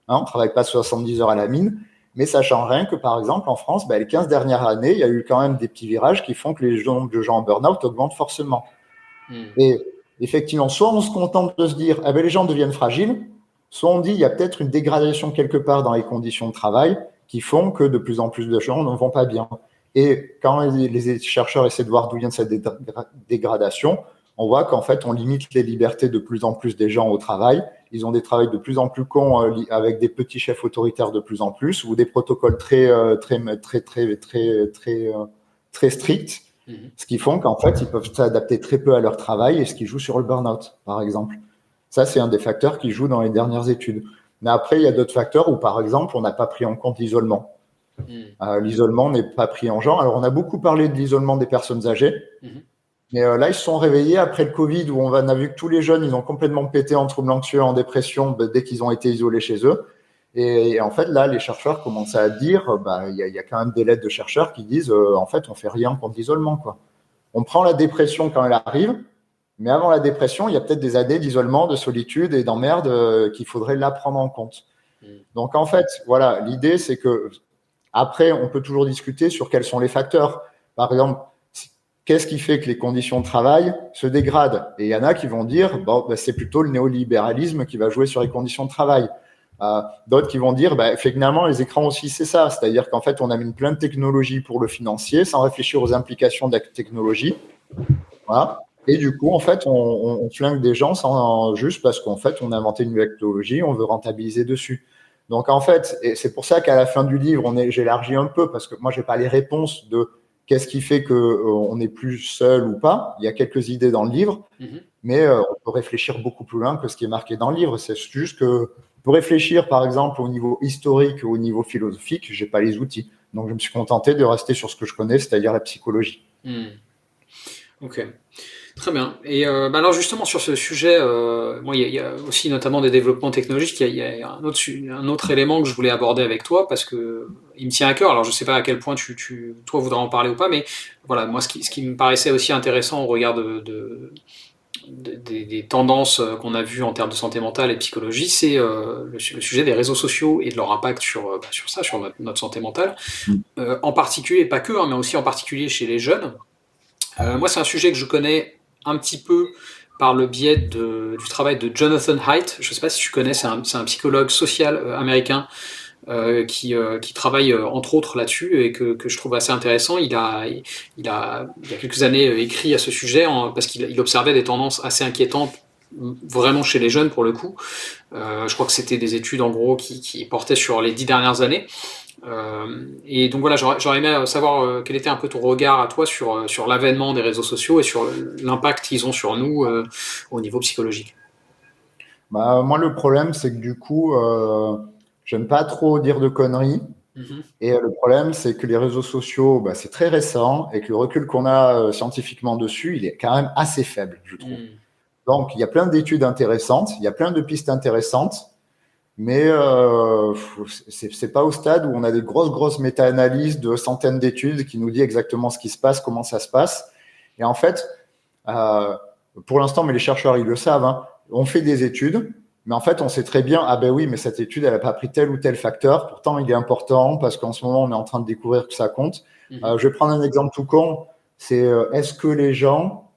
Hein, on ne travaille pas 70 heures à la mine, mais ça ne change rien que, par exemple, en France, les 15 dernières années, il y a eu quand même des petits virages qui font que les nombres de gens en burn-out augmentent forcément. Et effectivement, soit on se contente de se dire, les gens deviennent fragiles, soit on dit, il y a peut-être une dégradation quelque part dans les conditions de travail qui font que de plus en plus de gens ne vont pas bien. Et quand les chercheurs essaient de voir d'où vient cette dégradation, on voit qu'en fait, on limite les libertés de plus en plus des gens au travail. Ils ont des travails de plus en plus cons avec des petits chefs autoritaires de plus en plus ou des protocoles très stricts. Mhm. Ce qui font qu'en fait, ils peuvent s'adapter très peu à leur travail et ce qui joue sur le burn-out, par exemple. Ça, c'est un des facteurs qui joue dans les dernières études. Mais après, il y a d'autres facteurs où, par exemple, on n'a pas pris en compte l'isolement. L'isolement n'est pas pris en genre. Alors, on a beaucoup parlé de l'isolement des personnes âgées, mais là, ils se sont réveillés après le Covid où on a vu que tous les jeunes, ils ont complètement pété en troubles anxieux, en dépression, dès qu'ils ont été isolés chez eux. Et en fait, là, les chercheurs commencent à dire, il y a quand même des lettres de chercheurs qui disent, en fait, on fait rien contre l'isolement, quoi. On prend la dépression quand elle arrive, mais avant la dépression, il y a peut-être des années d'isolement, de solitude et d'emmerde qu'il faudrait là prendre en compte. Donc, en fait, voilà, l'idée, c'est que après, on peut toujours discuter sur quels sont les facteurs. Par exemple, qu'est-ce qui fait que les conditions de travail se dégradent? Et il y en a qui vont dire, c'est plutôt le néolibéralisme qui va jouer sur les conditions de travail. D'autres qui vont dire, finalement, les écrans aussi, c'est ça. C'est-à-dire qu'en fait, on amène plein de technologies pour le financier sans réfléchir aux implications de la technologie. Voilà. Et du coup, en fait, on flingue des gens juste parce qu'en fait, on a inventé une nouvelle technologie, on veut rentabiliser dessus. Donc, en fait, et c'est pour ça qu'à la fin du livre, j'élargis un peu parce que moi, j'ai pas les réponses de qu'est-ce qui fait qu'on est plus seul ou pas. Il y a quelques idées dans le livre, mais on peut réfléchir beaucoup plus loin que ce qui est marqué dans le livre. C'est juste que pour réfléchir, par exemple, au niveau historique ou au niveau philosophique, j'ai pas les outils. Donc, je me suis contenté de rester sur ce que je connais, c'est-à-dire la psychologie. Ok. Très bien. Et alors justement sur ce sujet, il y a aussi notamment des développements technologiques. Il y a un autre élément que je voulais aborder avec toi parce que il me tient à cœur. Alors je sais pas à quel point toi voudras en parler ou pas, mais voilà, moi ce qui me paraissait aussi intéressant au regard des tendances qu'on a vues en termes de santé mentale et de psychologie, c'est le sujet des réseaux sociaux et de leur impact sur ça, sur notre santé mentale. En particulier, pas que, mais aussi en particulier chez les jeunes. Moi, c'est un sujet que je connais un petit peu par le biais du travail de Jonathan Haidt. Je ne sais pas si tu connais, c'est un psychologue social américain qui travaille entre autres là-dessus et que je trouve assez intéressant. Il y a quelques années écrit à ce sujet parce qu'il observait des tendances assez inquiétantes vraiment chez les jeunes pour le coup. Je crois que c'était des études en gros qui portaient sur les 10 dernières années. Et donc voilà, j'aurais aimé savoir quel était un peu ton regard à toi sur l'avènement des réseaux sociaux et sur l'impact qu'ils ont sur nous au niveau psychologique. Moi, le problème, c'est que du coup, j'aime pas trop dire de conneries. Et le problème, c'est que les réseaux sociaux, c'est très récent et que le recul qu'on a scientifiquement dessus, il est quand même assez faible, je trouve. Donc, il y a plein d'études intéressantes, il y a plein de pistes intéressantes, mais c'est pas au stade où on a des grosses méta-analyses de centaines d'études qui nous dit exactement ce qui se passe, comment ça se passe. Et en fait, pour l'instant, mais les chercheurs, ils le savent, hein, on fait des études, mais en fait, on sait très bien, oui, mais cette étude, elle n'a pas pris tel ou tel facteur. Pourtant, il est important parce qu'en ce moment, on est en train de découvrir que ça compte. Je vais prendre un exemple tout con. C'est est-ce que les gens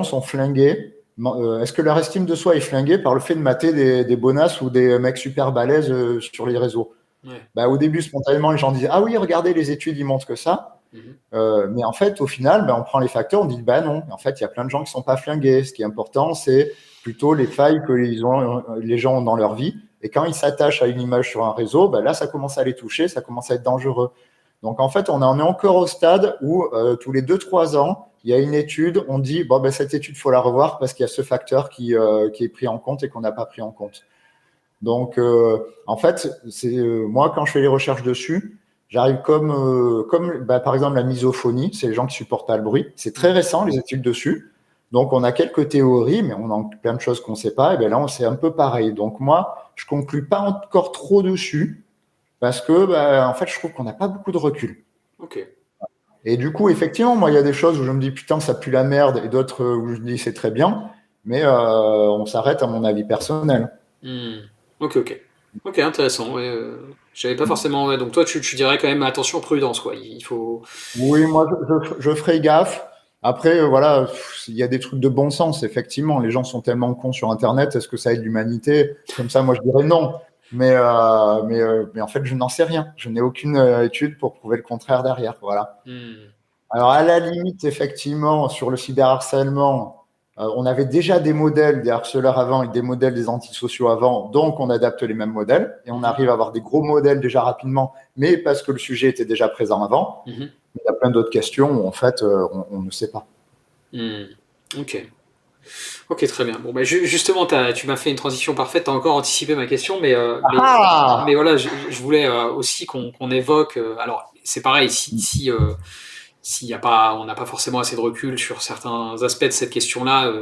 sont flingués? Est-ce que leur estime de soi est flinguée par le fait de mater des bonasses ou des mecs super balèzes sur les réseaux? Au début, spontanément, les gens disent ah oui, regardez, les études, ils montrent que ça. Mais en fait, au final, on prend les facteurs, on dit non. En fait, il y a plein de gens qui sont pas flingués. Ce qui est important, c'est plutôt les failles que les gens ont dans leur vie. Et quand ils s'attachent à une image sur un réseau, là, ça commence à les toucher, ça commence à être dangereux. Donc, en fait, on en est encore au stade où tous les 2-3 ans, il y a une étude, on dit cette étude, faut la revoir parce qu'il y a ce facteur qui est pris en compte et qu'on n'a pas pris en compte. Donc, en fait, moi, quand je fais les recherches dessus, j'arrive comme par exemple la misophonie, c'est les gens qui supportent pas le bruit. C'est très récent, les études dessus. Donc, on a quelques théories, mais on a plein de choses qu'on ne sait pas. Et bien là, c'est un peu pareil. Donc, moi, je conclue pas encore trop dessus parce que, en fait, je trouve qu'on n'a pas beaucoup de recul. Ok. Et du coup, effectivement, moi, il y a des choses où je me dis, putain, ça pue la merde, et d'autres où je me dis, c'est très bien. Mais on s'arrête à mon avis personnel. Ok, intéressant. Ouais, j'avais pas forcément. Ouais, donc toi, tu dirais quand même attention, prudence, quoi. Il faut. Oui, moi, je ferai gaffe. Après, voilà, il y a des trucs de bon sens, effectivement. Les gens sont tellement cons sur Internet. Est-ce que ça aide l'humanité? Comme ça, moi, je dirais non. Mais en fait, je n'en sais rien. Je n'ai aucune étude pour prouver le contraire derrière. Voilà. Alors, à la limite, effectivement, sur le cyberharcèlement, on avait déjà des modèles des harceleurs avant et des modèles des antisociaux avant, donc on adapte les mêmes modèles et on arrive à avoir des gros modèles déjà rapidement, mais parce que le sujet était déjà présent avant. Mais il y a plein d'autres questions où, en fait, on ne sait pas. Ok. Ok, très bien. Bon, bah, justement, tu m'as fait une transition parfaite. Tu as encore anticipé ma question, mais voilà, je voulais aussi qu'on évoque. Alors, c'est pareil, s'il y a pas, on n'a pas forcément assez de recul sur certains aspects de cette question-là,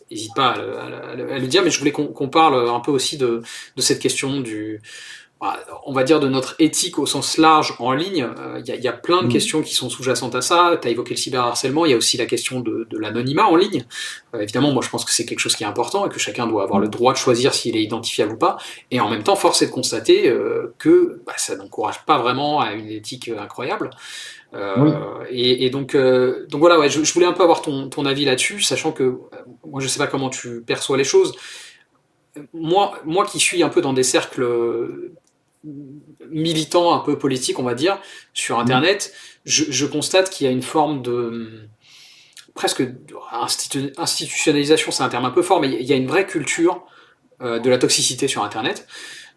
n'hésite pas à le dire. Mais je voulais qu'on parle un peu aussi de cette question on va dire de notre éthique au sens large en ligne. Il y a plein de questions qui sont sous-jacentes à ça. Tu as évoqué le cyberharcèlement, il y a aussi la question de l'anonymat en ligne. Évidemment, moi je pense que c'est quelque chose qui est important et que chacun doit avoir le droit de choisir s'il est identifiable ou pas. Et en même temps, force est de constater que ça n'encourage pas vraiment à une éthique incroyable. Oui. Et donc voilà, ouais, je voulais un peu avoir ton avis là-dessus, sachant que moi je sais pas comment tu perçois les choses. Moi qui suis un peu dans des cercles militants, un peu politiques, on va dire, sur Internet, je constate qu'il y a une forme de presque institutionnalisation, c'est un terme un peu fort, mais il y a une vraie culture de la toxicité sur Internet.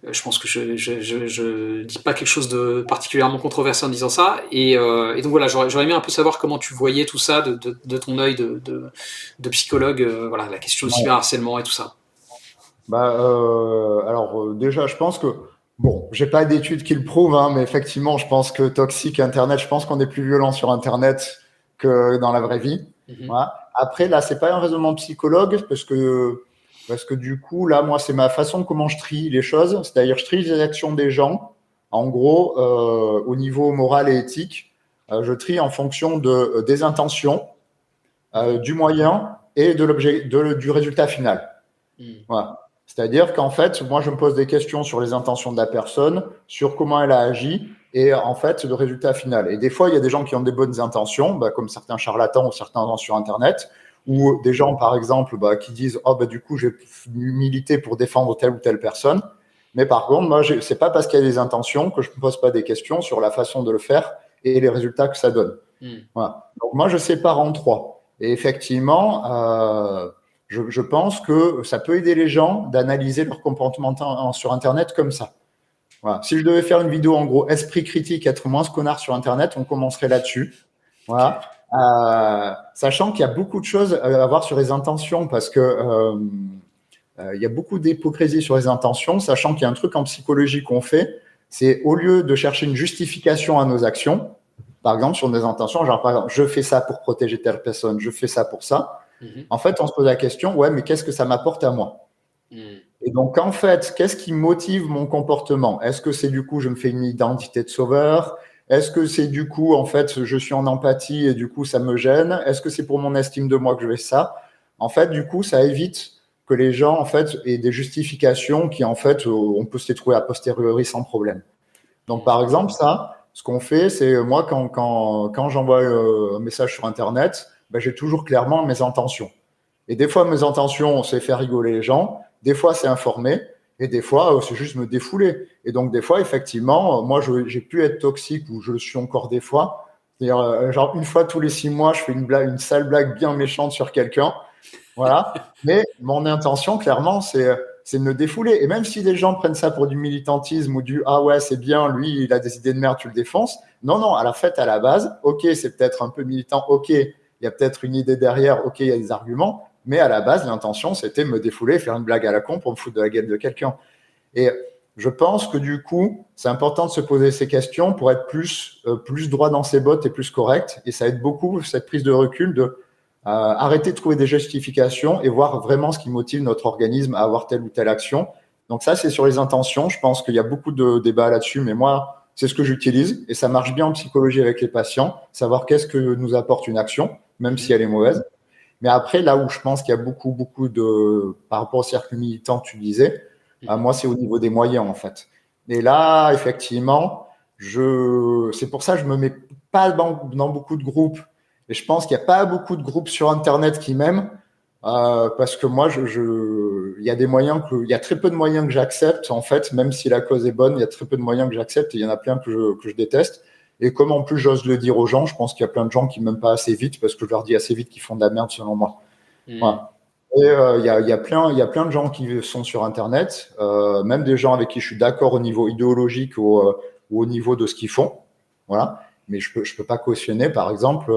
Je pense que je dis pas quelque chose de particulièrement controversé en disant ça. Et donc voilà, j'aurais aimé un peu savoir comment tu voyais tout ça de ton œil de psychologue, voilà, la question du cyberharcèlement et tout ça. Alors déjà, je pense que bon, j'ai pas d'études qui le prouvent, hein, mais effectivement, je pense que toxique Internet, je pense qu'on est plus violent sur Internet que dans la vraie vie. Voilà. Après, là, c'est pas un raisonnement psychologue parce que du coup, là, moi, c'est ma façon comment je trie les choses, c'est-à-dire je trie les actions des gens. En gros, au niveau moral et éthique, je trie en fonction des intentions, du moyen et de l'objet, du résultat final. Voilà. C'est-à-dire qu'en fait, moi, je me pose des questions sur les intentions de la personne, sur comment elle a agi, et en fait, le résultat final. Et des fois, il y a des gens qui ont des bonnes intentions, comme certains charlatans ou certains gens sur Internet, ou des gens, par exemple, qui disent « Oh, du coup, j'ai milité pour défendre telle ou telle personne ». Mais par contre, moi, c'est pas parce qu'il y a des intentions que je ne me pose pas des questions sur la façon de le faire et les résultats que ça donne. Voilà. Donc, moi, je sépare en trois. Et effectivement, je pense que ça peut aider les gens d'analyser leur comportement sur Internet comme ça. Voilà. Si je devais faire une vidéo, en gros, esprit critique, être moins ce connard sur Internet, on commencerait là-dessus. Voilà. Sachant qu'il y a beaucoup de choses à voir sur les intentions, parce que il y a beaucoup d'hypocrisie sur les intentions, sachant qu'il y a un truc en psychologie qu'on fait, c'est au lieu de chercher une justification à nos actions, par exemple sur nos intentions, genre par exemple, je fais ça pour protéger telle personne, je fais ça pour ça. En fait, on se pose la question, ouais, mais qu'est-ce que ça m'apporte à moi? Et donc, en fait, qu'est-ce qui motive mon comportement? Est-ce que c'est du coup, je me fais une identité de sauveur? Est-ce que c'est du coup, en fait, je suis en empathie et du coup, ça me gêne? Est-ce que c'est pour mon estime de moi que je fais ça? En fait, du coup, ça évite que les gens, en fait, aient des justifications qui, en fait, on peut se les trouver a posteriori sans problème. Donc, par exemple, ça, ce qu'on fait, c'est moi, quand j'envoie un message sur Internet, j'ai toujours clairement mes intentions. Et des fois, mes intentions, c'est faire rigoler les gens. Des fois, c'est informer. Et des fois, c'est juste me défouler. Et donc, des fois, effectivement, moi, j'ai pu être toxique ou je le suis encore des fois. C'est-à-dire, genre, une fois tous les 6 mois, je fais une sale blague bien méchante sur quelqu'un. Voilà. Mais mon intention, clairement, c'est de me défouler. Et même si des gens prennent ça pour du militantisme ou du ah ouais, c'est bien, lui, il a des idées de merde, tu le défonces. Non, non, à la fête, à la base, ok, c'est peut-être un peu militant, ok, il y a peut-être une idée derrière, ok, il y a des arguments, mais à la base, l'intention, c'était me défouler, faire une blague à la con pour me foutre de la gueule de quelqu'un. Et je pense que du coup, c'est important de se poser ces questions pour être plus droit dans ses bottes et plus correct. Et ça aide beaucoup cette prise de recul de arrêter de trouver des justifications et voir vraiment ce qui motive notre organisme à avoir telle ou telle action. Donc ça, c'est sur les intentions. Je pense qu'il y a beaucoup de débats là-dessus, mais moi, c'est ce que j'utilise et ça marche bien en psychologie avec les patients, savoir qu'est-ce que nous apporte une action, même si elle est mauvaise. Mais après, là où je pense qu'il y a beaucoup de, par rapport au cercle militant, tu disais, moi, c'est au niveau des moyens, en fait. Et là, effectivement, c'est pour ça que je me mets pas dans beaucoup de groupes. Et je pense qu'il n'y a pas beaucoup de groupes sur Internet qui m'aiment, parce que moi, il y a des moyens il y a très peu de moyens que j'accepte, en fait, même si la cause est bonne, il y a très peu de moyens que j'accepte et il y en a plein que je déteste. Et comme en plus j'ose le dire aux gens, je pense qu'il y a plein de gens qui m'aiment pas assez vite parce que je leur dis assez vite qu'ils font de la merde selon moi. Voilà. Et il y a plein de gens qui sont sur Internet, même des gens avec qui je suis d'accord au niveau idéologique ou au niveau de ce qu'ils font. Voilà. mais je peux pas cautionner, par exemple,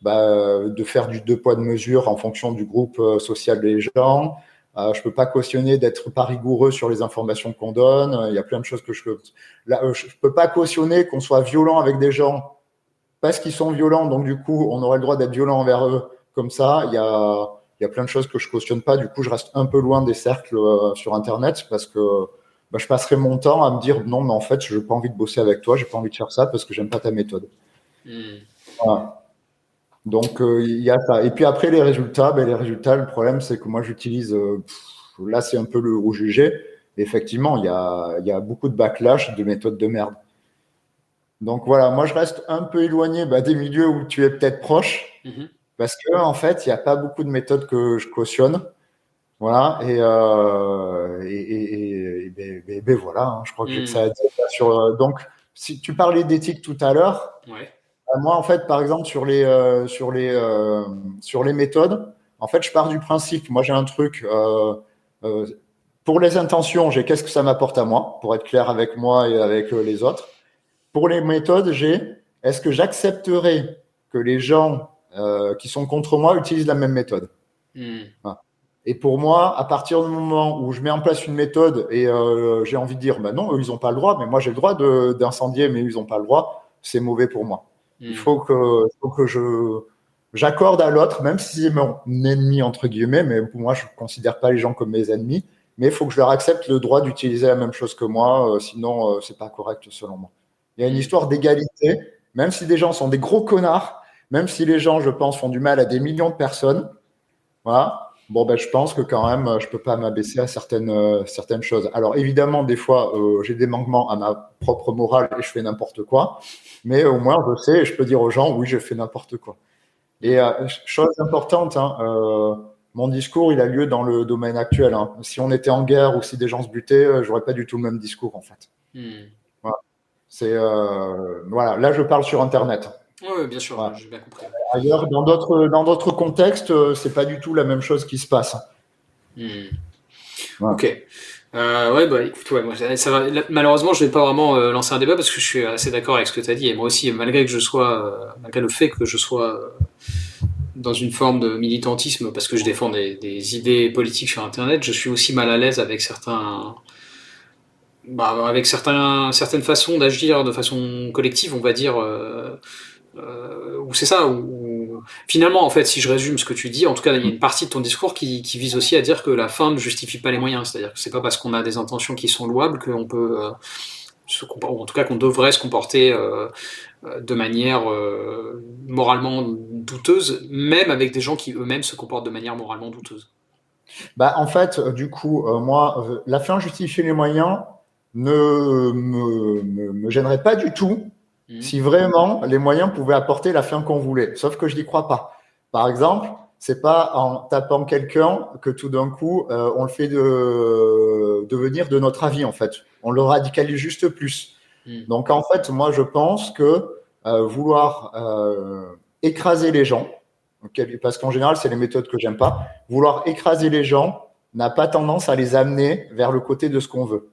de faire du deux poids deux mesures en fonction du groupe social des gens. Je peux pas cautionner d'être pas rigoureux sur les informations qu'on donne. Il y a plein de choses que je peux pas cautionner qu'on soit violent avec des gens parce qu'ils sont violents, donc du coup, on aurait le droit d'être violent envers eux. Comme ça, il y a plein de choses que je cautionne pas. Du coup, je reste un peu loin des cercles sur Internet parce que je passerai mon temps à me dire non, mais en fait, je n'ai pas envie de bosser avec toi, j'ai pas envie de faire ça parce que j'aime pas ta méthode. Voilà. Donc, il y a ça. Et puis après, les résultats, le problème, c'est que moi, j'utilise, là, c'est un peu le rouge jugé. Effectivement, il y a beaucoup de backlash, de méthodes de merde. Donc voilà, moi je reste un peu éloigné des milieux où tu es peut-être proche, parce que en fait, il n'y a pas beaucoup de méthodes que je cautionne. Voilà, voilà, hein, je crois que j'ai que ça à dire sur. Donc, si tu parlais d'éthique tout à l'heure, moi en fait, par exemple, sur les méthodes, en fait, je pars du principe, moi j'ai un truc. Pour les intentions, j'ai qu'est-ce que ça m'apporte à moi, pour être clair avec moi et avec les autres. Pour les méthodes, est-ce que j'accepterai que les gens qui sont contre moi utilisent la même méthode? Voilà. Et pour moi, à partir du moment où je mets en place une méthode et j'ai envie de dire, non, eux, ils n'ont pas le droit, mais moi, j'ai le droit d'incendier, mais ils n'ont pas le droit, c'est mauvais pour moi. Il faut que j'accorde à l'autre, même si c'est mon ennemi, entre guillemets, mais pour moi, je ne considère pas les gens comme mes ennemis, mais il faut que je leur accepte le droit d'utiliser la même chose que moi, sinon, c'est pas correct selon moi. Il y a une histoire d'égalité, même si des gens sont des gros connards, même si les gens, je pense, font du mal à des millions de personnes. Voilà. Je pense que quand même, je peux pas m'abaisser à certaines choses. Alors évidemment, des fois, j'ai des manquements à ma propre morale et je fais n'importe quoi. Mais au moins, je sais et je peux dire aux gens, oui, j'ai fait n'importe quoi. Et chose importante, mon discours, il a lieu dans le domaine actuel. Si on était en guerre ou si des gens se butaient, j'aurais pas du tout le même discours, en fait. Voilà. Voilà. Là, je parle sur Internet. Oui, bien sûr, voilà. j'ai bien compris. Ailleurs, dans d'autres contextes, c'est pas du tout la même chose qui se passe. Voilà. Ok. Écoute, moi, ça va. Là, malheureusement, je vais pas vraiment lancer un débat parce que je suis assez d'accord avec ce que tu as dit. Et moi aussi, malgré le fait que je sois dans une forme de militantisme parce que je défends des idées politiques sur Internet, je suis aussi mal à l'aise avec certaines façons d'agir de façon collective, on va dire. Où c'est ça, où finalement, en fait, si je résume ce que tu dis, en tout cas, il y a une partie de ton discours qui vise aussi à dire que la fin ne justifie pas les moyens. C'est-à-dire que c'est pas parce qu'on a des intentions qui sont louables qu'on peut, en tout cas, qu'on devrait se comporter de manière moralement douteuse, même avec des gens qui eux-mêmes se comportent de manière moralement douteuse. En fait, du coup, moi, la fin justifie les moyens ne me gênerait pas du tout si vraiment les moyens pouvaient apporter la fin qu'on voulait. Sauf que je n'y crois pas. Par exemple, c'est pas en tapant quelqu'un que tout d'un coup on le fait devenir de notre avis, en fait. On le radicalise juste plus. Donc en fait, moi je pense que vouloir écraser les gens, parce qu'en général c'est les méthodes que j'aime pas, vouloir écraser les gens n'a pas tendance à les amener vers le côté de ce qu'on veut.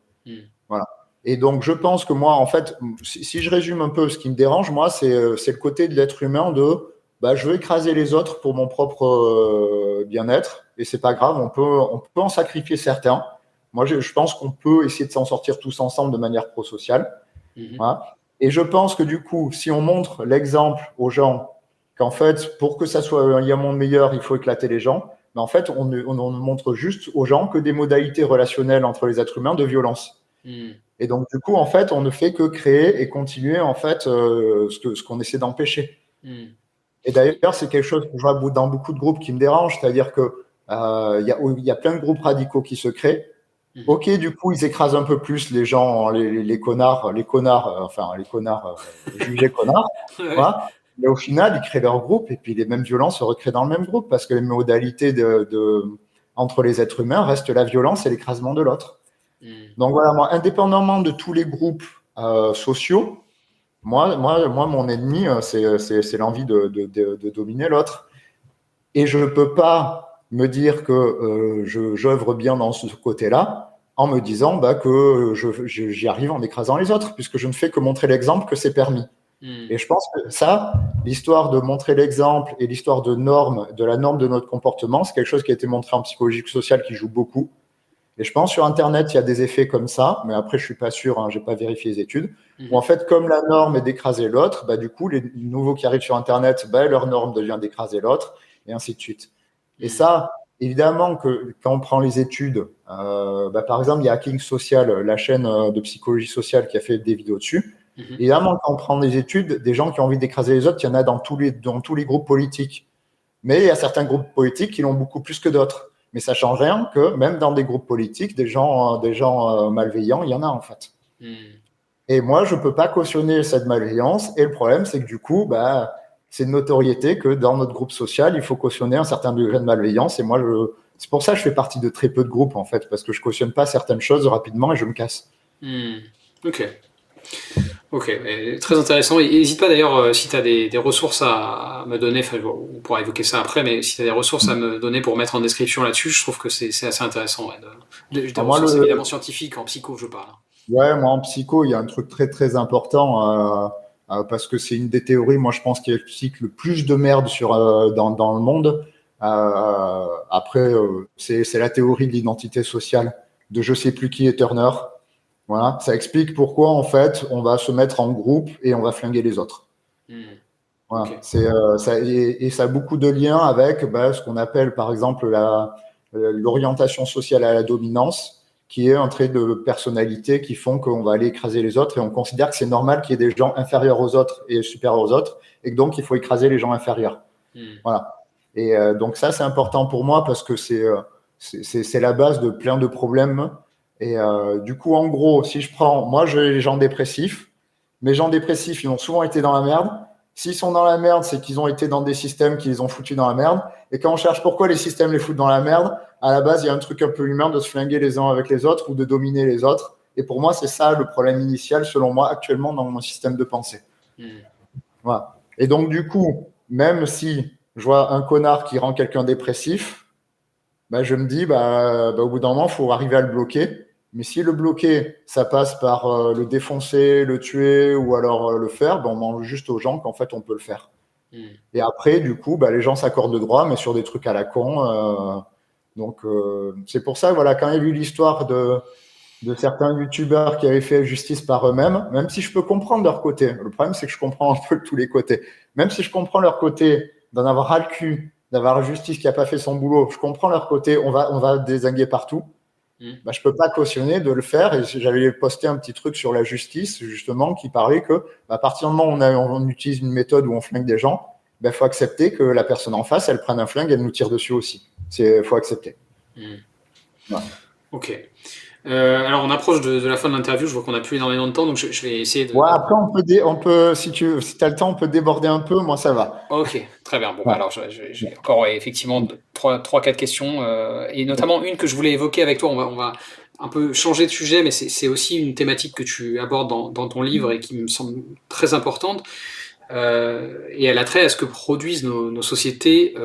Voilà. Et donc, je pense que moi, en fait, si je résume un peu ce qui me dérange, moi, c'est le côté de l'être humain de je veux écraser les autres pour mon propre bien-être, et c'est pas grave, on peut en sacrifier certains. Moi, je pense qu'on peut essayer de s'en sortir tous ensemble de manière pro-sociale. Voilà. Et je pense que du coup, si on montre l'exemple aux gens qu'en fait, pour que ça soit un monde meilleur, il faut éclater les gens, mais en fait, on montre juste aux gens que des modalités relationnelles entre les êtres humains de violence. Et donc, du coup, en fait, on ne fait que créer et continuer, en fait, ce qu'on essaie d'empêcher. Et d'ailleurs, c'est quelque chose que je vois dans beaucoup de groupes qui me dérange, c'est-à-dire que il y a plein de groupes radicaux qui se créent. Ok, du coup, ils écrasent un peu plus les gens, les connards jugés connards. Voilà. Mais au final, ils créent leur groupe et puis les mêmes violences se recréent dans le même groupe parce que les modalités entre les êtres humains restent la violence et l'écrasement de l'autre. Donc voilà, moi, indépendamment de tous les groupes sociaux, moi, mon ennemi, c'est l'envie de dominer l'autre. Et je ne peux pas me dire que j'œuvre bien dans ce côté-là en me disant que j'y arrive en écrasant les autres, puisque je ne fais que montrer l'exemple que c'est permis. Et je pense que ça, l'histoire de montrer l'exemple et l'histoire de la norme de notre comportement, c'est quelque chose qui a été montré en psychologie sociale qui joue beaucoup. Et je pense sur Internet, il y a des effets comme ça, mais après, je suis pas sûr, hein, j'ai pas vérifié les études, où en fait, comme la norme est d'écraser l'autre, bah, du coup, les nouveaux qui arrivent sur Internet, bah, leur norme devient d'écraser l'autre, et ainsi de suite. Et ça, évidemment que quand on prend les études, bah, par exemple, il y a Hacking Social, la chaîne de psychologie sociale qui a fait des vidéos dessus. Évidemment, quand on prend des études, des gens qui ont envie d'écraser les autres, il y en a dans tous les groupes politiques. Mais il y a certains groupes politiques qui l'ont beaucoup plus que d'autres. Mais ça change rien que même dans des groupes politiques, des gens malveillants, il y en a en fait. Et moi, je peux pas cautionner cette malveillance. Et le problème, c'est que du coup, bah, c'est une notoriété que dans notre groupe social, il faut cautionner un certain degré de malveillance. Et moi, c'est pour ça que je fais partie de très peu de groupes en fait, parce que je cautionne pas certaines choses rapidement et je me casse. Ok, très intéressant. Et n'hésite pas d'ailleurs, si tu as des ressources à me donner, on pourra évoquer ça après, mais si tu as des ressources à me donner pour mettre en description là-dessus, je trouve que c'est assez intéressant. Des ressources évidemment scientifiques, en psycho, je parle. Ouais, moi en psycho, il y a un truc très très important parce que c'est une des théories, moi je pense, qui explique le plus de merde dans le monde. Après, c'est la théorie de l'identité sociale de je sais plus qui est Turner. Voilà, ça explique pourquoi en fait on va se mettre en groupe et on va flinguer les autres. Voilà, okay. Ça a beaucoup de liens avec ce qu'on appelle par exemple l'orientation sociale à la dominance, qui est un trait de personnalité qui font qu'on va aller écraser les autres et on considère que c'est normal qu'il y ait des gens inférieurs aux autres et supérieurs aux autres et que donc il faut écraser les gens inférieurs. Voilà. Et donc ça c'est important pour moi parce que c'est la base de plein de problèmes. Et du coup, en gros, si je prends, moi, j'ai les gens dépressifs. Mes gens dépressifs, ils ont souvent été dans la merde. S'ils sont dans la merde, c'est qu'ils ont été dans des systèmes qui les ont foutus dans la merde. Et quand on cherche pourquoi les systèmes les foutent dans la merde, à la base, il y a un truc un peu humain de se flinguer les uns avec les autres ou de dominer les autres. Et pour moi, c'est ça le problème initial, selon moi, actuellement dans mon système de pensée. Voilà. Et donc, du coup, même si je vois un connard qui rend quelqu'un dépressif, je me dis, au bout d'un moment, il faut arriver à le bloquer. Mais si le bloquer, ça passe par le défoncer, le tuer ou alors le faire, on mange juste aux gens qu'en fait, on peut le faire. Et après, du coup, les gens s'accordent de droit, mais sur des trucs à la con. Donc, c'est pour ça, voilà, quand il y a eu l'histoire de certains youtubeurs qui avaient fait justice par eux-mêmes, même si je peux comprendre leur côté. Le problème, c'est que je comprends un peu tous les côtés. Même si je comprends leur côté d'en avoir ras le cul, d'avoir justice qui n'a pas fait son boulot, je comprends leur côté, on va dézinguer partout. Je peux pas cautionner de le faire. Et j'avais posté un petit truc sur la justice, justement, qui parlait que à partir du moment où on utilise une méthode où on flingue des gens, faut accepter que la personne en face, elle prenne un flingue et elle nous tire dessus aussi. Faut accepter. Ouais. Ok. Alors on approche de la fin de l'interview, je vois qu'on n'a plus énormément de temps, donc je vais essayer de... Ouais, après on peut si tu as le temps, on peut déborder un peu, moi ça va. Ok, très bien. Bon, alors j'ai encore effectivement 3-4 questions, et notamment une que je voulais évoquer avec toi, on va un peu changer de sujet, mais c'est aussi une thématique que tu abordes dans ton livre et qui me semble très importante, et elle a trait à ce que produisent nos sociétés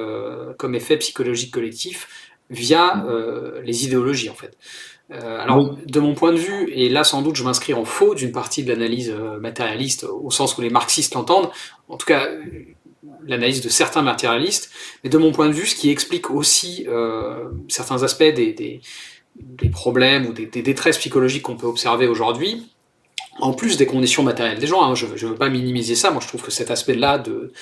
comme effet psychologique collectif via les idéologies en fait. Alors, de mon point de vue, et là sans doute je m'inscris en faux d'une partie de l'analyse matérialiste au sens où les marxistes l'entendent, en tout cas l'analyse de certains matérialistes, mais de mon point de vue, ce qui explique aussi certains aspects des problèmes ou des détresses psychologiques qu'on peut observer aujourd'hui, en plus des conditions matérielles des gens, hein, je ne veux pas minimiser ça, moi je trouve que cet aspect-là de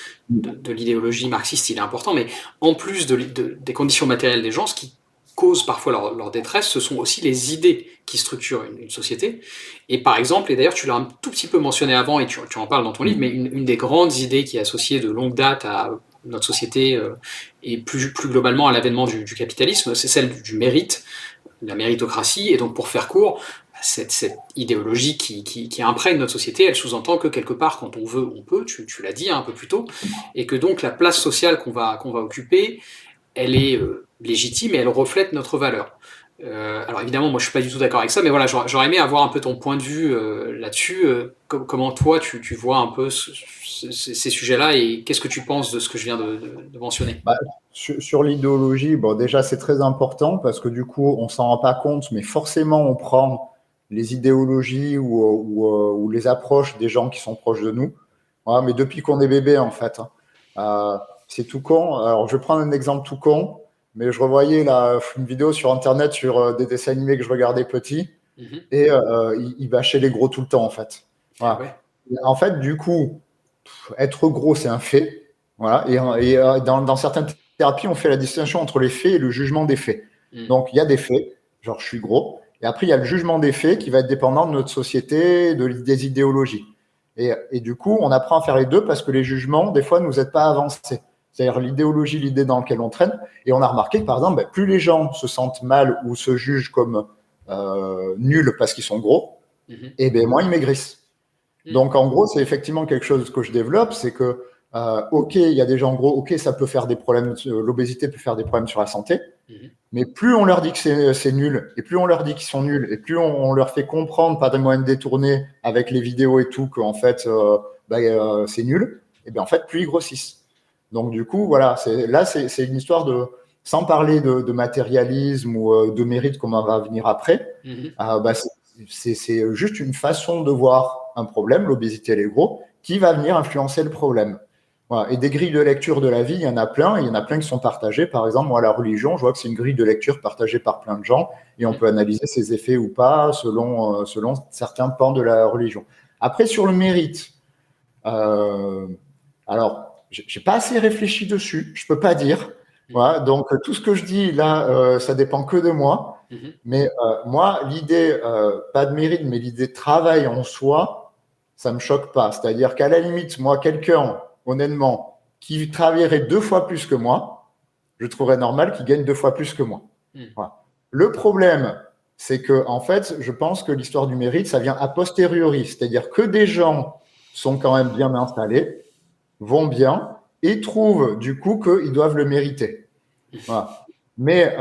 l'idéologie marxiste il est important, mais en plus des conditions matérielles des gens, ce qui cause parfois leur détresse, ce sont aussi les idées qui structurent une société. Et par exemple, et d'ailleurs tu l'as un tout petit peu mentionné avant et tu en parles dans ton livre, mais une des grandes idées qui est associée de longue date à notre société et plus globalement à l'avènement du capitalisme, c'est celle du mérite, la méritocratie. Et donc pour faire court, cette idéologie qui imprègne notre société, elle sous-entend que quelque part, quand on veut, on peut, tu l'as dit un peu plus tôt, et que donc la place sociale qu'on va occuper, elle est légitime et elle reflète notre valeur. Alors évidemment, moi je suis pas du tout d'accord avec ça, mais voilà, j'aurais aimé avoir un peu ton point de vue là-dessus. Comment toi tu vois un peu ces sujets-là et qu'est-ce que tu penses de ce que je viens de mentionner? Sur l'idéologie, déjà c'est très important parce que du coup on s'en rend pas compte, mais forcément on prend les idéologies ou les approches des gens qui sont proches de nous. Ouais, mais depuis qu'on est bébé, en fait. Hein. C'est tout con. Alors, je vais prendre un exemple tout con, mais je revoyais là, une vidéo sur Internet sur des dessins animés que je regardais petit, et il bâchait les gros tout le temps, en fait. Voilà. Ouais. En fait, du coup, être gros, c'est un fait. Voilà. Et dans certaines thérapies, on fait la distinction entre les faits et le jugement des faits. Donc, il y a des faits, genre je suis gros, et après, il y a le jugement des faits qui va être dépendant de notre société, des idéologies. Et du coup, on apprend à faire les deux parce que les jugements, des fois, ne nous aident pas à avancer. C'est-à-dire l'idéologie, l'idée dans laquelle on traîne. Et on a remarqué que, par exemple, plus les gens se sentent mal ou se jugent comme nuls parce qu'ils sont gros, et bien moins ils maigrissent. Donc, en gros, c'est effectivement quelque chose que je développe, c'est que, ok, il y a des gens gros, ok, ça peut faire des problèmes, l'obésité peut faire des problèmes sur la santé, mais plus on leur dit que c'est nul, et plus on leur dit qu'ils sont nuls, et plus on leur fait comprendre par des moyens détournés, avec les vidéos et tout, qu'en fait, c'est nul, et bien en fait, plus ils grossissent. Donc, du coup, voilà, c'est une histoire de, sans parler de matérialisme ou de mérite, comme on va venir après, c'est juste une façon de voir un problème, l'obésité et les gros, qui va venir influencer le problème. Voilà. Et des grilles de lecture de la vie, il y en a plein, et il y en a plein qui sont partagées. Par exemple, moi, la religion, je vois que c'est une grille de lecture partagée par plein de gens, et on peut analyser ses effets ou pas selon certains pans de la religion. Après, sur le mérite, alors, j'ai pas assez réfléchi dessus, je peux pas dire. Voilà, donc, tout ce que je dis là, ça dépend que de moi. Mais moi, l'idée, pas de mérite, mais l'idée de travail en soi, ça me choque pas. C'est-à-dire qu'à la limite, moi, quelqu'un, honnêtement, qui travaillerait 2 fois plus que moi, je trouverais normal qu'il gagne 2 fois plus que moi. Voilà. Le problème, c'est que, en fait, je pense que l'histoire du mérite, ça vient a posteriori. C'est-à-dire que des gens sont quand même bien installés, vont bien, et trouvent, du coup, qu'ils doivent le mériter. Voilà. Mais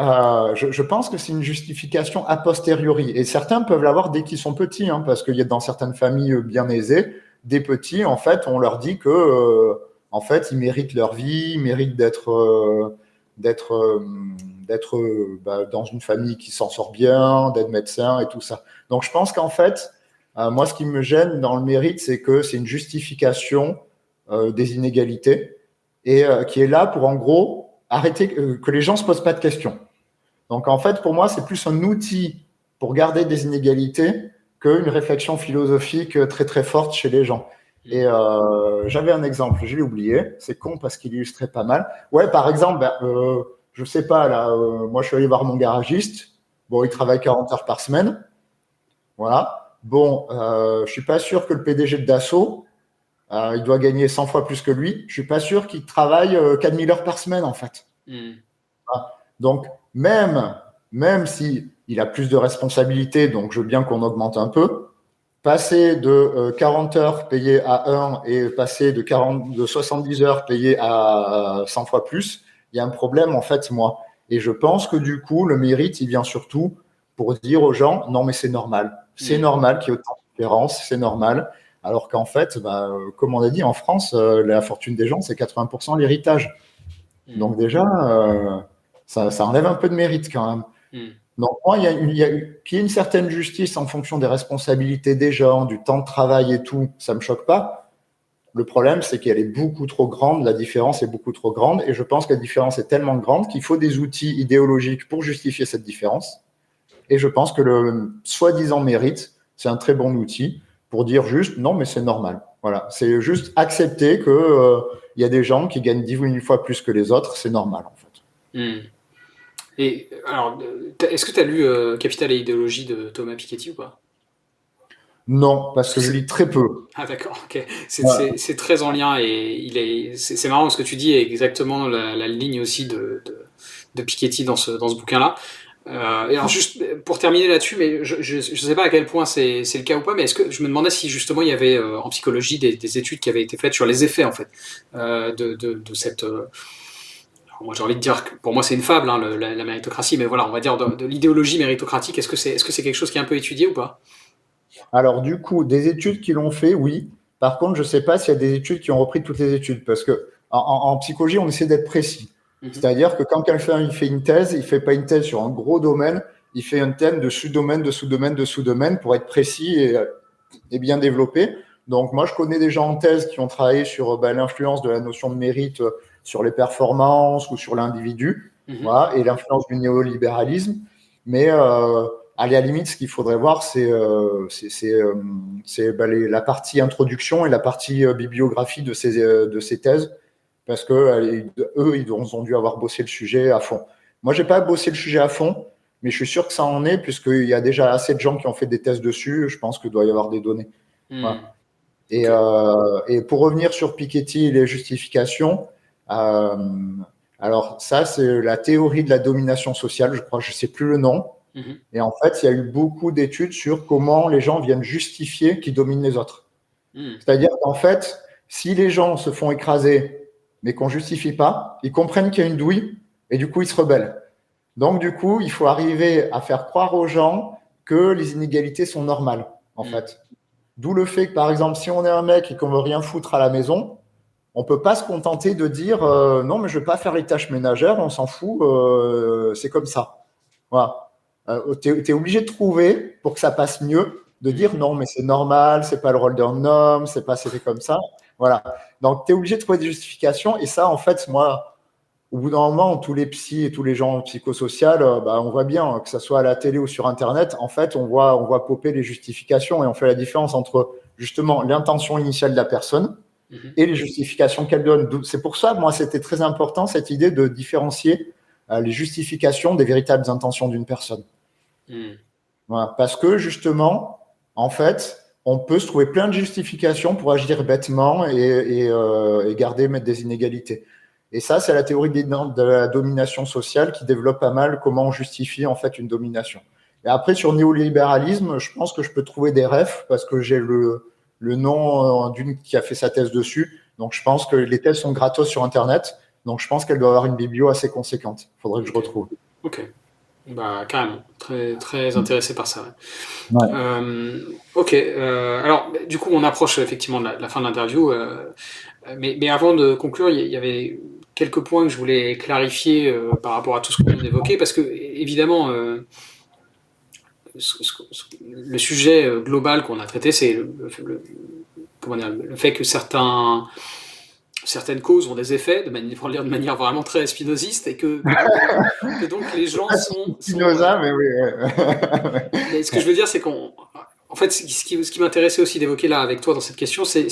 je pense que c'est une justification a posteriori. Et certains peuvent l'avoir dès qu'ils sont petits, hein, parce qu'il y a dans certaines familles bien aisées, des petits, en fait, on leur dit que, en fait, ils méritent leur vie, ils méritent d'être dans une famille qui s'en sort bien, d'être médecin et tout ça. Donc, je pense qu'en fait, moi, ce qui me gêne dans le mérite, c'est que c'est une justification des inégalités et qui est là pour, en gros, arrêter que les gens se posent pas de questions. Donc en fait, pour moi, c'est plus un outil pour garder des inégalités qu'une réflexion philosophique très très forte chez les gens. Et j'avais un exemple, je l'ai oublié, c'est con parce qu'il illustrait pas mal. Ouais, par exemple, je sais pas, là, moi je suis allé voir mon garagiste, bon, il travaille 40 heures par semaine, voilà. Bon, je suis pas sûr que le PDG de Dassault, il doit gagner 100 fois plus que lui. Je suis pas sûr qu'il travaille 4000 heures par semaine, en fait. Donc, même si il a plus de responsabilités, donc je veux bien qu'on augmente un peu, passer de 40 heures payées à 1 et passer de 70 heures payées à 100 fois plus, il y a un problème, en fait, moi. Et je pense que du coup, le mérite, il vient surtout pour dire aux gens, non, mais c'est normal. C'est normal qu'il y ait autant de différences, c'est normal. Alors qu'en fait, comme on a dit, en France, la fortune des gens, c'est 80% l'héritage. Donc déjà, ça enlève un peu de mérite quand même. Donc moi, qu'il y ait une certaine justice en fonction des responsabilités des gens, du temps de travail et tout, ça me choque pas. Le problème, c'est qu'elle est beaucoup trop grande, la différence est beaucoup trop grande, et je pense que la différence est tellement grande qu'il faut des outils idéologiques pour justifier cette différence. Et je pense que le soi-disant mérite, c'est un très bon outil pour dire juste non, mais c'est normal. Voilà, c'est juste accepter que y a des gens qui gagnent 10 ou 1000 fois plus que les autres, c'est normal en fait. Et alors, est-ce que tu as lu Capital et idéologie de Thomas Piketty ou pas? Non, parce que je lis très peu. Ah d'accord, ok. C'est très en lien et c'est marrant ce que tu dis est exactement la ligne aussi de Piketty dans ce bouquin-là. Et alors juste pour terminer là-dessus, mais je sais pas à quel point c'est le cas ou pas, mais est-ce que je me demandais si justement il y avait en psychologie des études qui avaient été faites sur les effets en fait de cette moi j'ai envie de dire que pour moi c'est une fable hein, la méritocratie, mais voilà on va dire de l'idéologie méritocratique. Est-ce que c'est quelque chose qui est un peu étudié ou pas? Alors du coup, des études qui l'ont fait, oui. Par contre, je sais pas s'il y a des études qui ont repris toutes les études, parce que en psychologie, on essaie d'être précis. C'est-à-dire que quand quelqu'un il fait une thèse, il fait pas une thèse sur un gros domaine, il fait un thème de sous-domaine, de sous-domaine, de sous-domaine pour être précis et bien développé. Donc, moi, je connais des gens en thèse qui ont travaillé sur l'influence de la notion de mérite sur les performances ou sur l'individu, voilà, et l'influence du néolibéralisme. Mais à la limite, ce qu'il faudrait voir, c'est la partie introduction et la partie bibliographie de ces thèses, parce que eux, ils ont dû avoir bossé le sujet à fond. Moi, j'ai pas bossé le sujet à fond, mais je suis sûr que ça en est, puisqu'il y a déjà assez de gens qui ont fait des thèses dessus. Je pense qu'il doit y avoir des données. Voilà. Et pour revenir sur Piketty et les justifications, alors ça, c'est la théorie de la domination sociale, je crois, je sais plus le nom. Et en fait, il y a eu beaucoup d'études sur comment les gens viennent justifier qu'ils dominent les autres. C'est-à-dire qu'en fait, si les gens se font écraser, mais qu'on justifie pas, ils comprennent qu'il y a une douille et du coup, ils se rebellent. Donc, du coup, il faut arriver à faire croire aux gens que les inégalités sont normales, en fait. D'où le fait que, par exemple, si on est un mec et qu'on veut rien foutre à la maison, on peut pas se contenter de dire non, mais je vais pas faire les tâches ménagères, on s'en fout, c'est comme ça. Voilà. T'es obligé de trouver, pour que ça passe mieux, de dire non, mais c'est normal, c'est pas le rôle d'un homme, c'est fait comme ça. Voilà. Donc, t'es obligé de trouver des justifications. Et ça, en fait, moi, au bout d'un moment, tous les psys et tous les gens psychosociaux, on voit bien, que ce soit à la télé ou sur Internet, en fait, on voit popper les justifications et on fait la différence entre, justement, l'intention initiale de la personne et les justifications qu'elle donne. C'est pour ça, moi, c'était très important, cette idée de différencier les justifications des véritables intentions d'une personne. Voilà, parce que, justement, en fait, on peut se trouver plein de justifications pour agir bêtement et mettre des inégalités. Et ça, c'est la théorie de la domination sociale qui développe pas mal comment on justifie en fait une domination. Et après, sur néolibéralisme, je pense que je peux trouver des refs parce que j'ai le nom d'une qui a fait sa thèse dessus. Donc, je pense que les thèses sont gratos sur Internet. Donc, je pense qu'elle doit avoir une biblio assez conséquente. Il faudrait que je retrouve. Ok. Bah, carrément. Très, très intéressé par ça. Ouais. Ok. Alors, du coup, on approche effectivement de la fin de l'interview. Mais avant de conclure, il y avait quelques points que je voulais clarifier par rapport à tout ce qu'on vient d'évoquer, parce que évidemment, le sujet global qu'on a traité, c'est le fait que certaines causes ont des effets, pour le dire de manière vraiment très spinoziste, et que donc les gens sont Spinoza, mais oui. Mais ce que je veux dire, c'est qu'en fait, ce qui m'intéressait aussi d'évoquer là avec toi dans cette question, c'est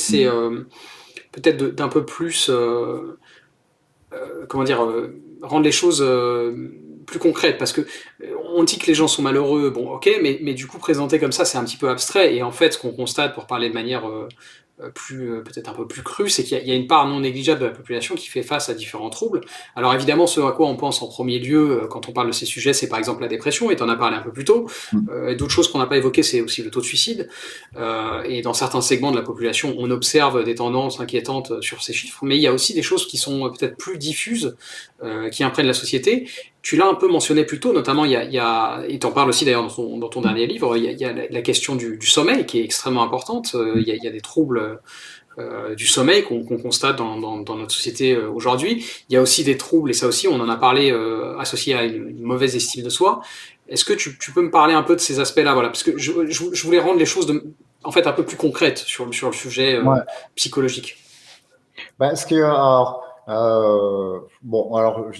peut-être d'un peu plus, rendre les choses plus concrètes, parce que on dit que les gens sont malheureux, bon, ok, mais du coup présenter comme ça, c'est un petit peu abstrait, et en fait, ce qu'on constate, pour parler de manière peut-être un peu plus crue, c'est qu'il y a une part non négligeable de la population qui fait face à différents troubles. Alors évidemment, ce à quoi on pense en premier lieu quand on parle de ces sujets, c'est par exemple la dépression, et tu en as parlé un peu plus tôt. Et d'autres choses qu'on n'a pas évoquées, c'est aussi le taux de suicide. Et dans certains segments de la population, on observe des tendances inquiétantes sur ces chiffres, mais il y a aussi des choses qui sont peut-être plus diffuses, qui imprègnent la société. Tu l'as un peu mentionné plus tôt, notamment, et tu en parles aussi d'ailleurs dans ton dernier livre, il y a la question du sommeil qui est extrêmement importante. Il y a des troubles du sommeil qu'on constate dans notre société aujourd'hui. Il y a aussi des troubles, et ça aussi, on en a parlé, associés à une mauvaise estime de soi. Est-ce que tu peux me parler un peu de ces aspects-là, voilà, parce que je voulais rendre les choses en fait un peu plus concrètes sur le sujet psychologique.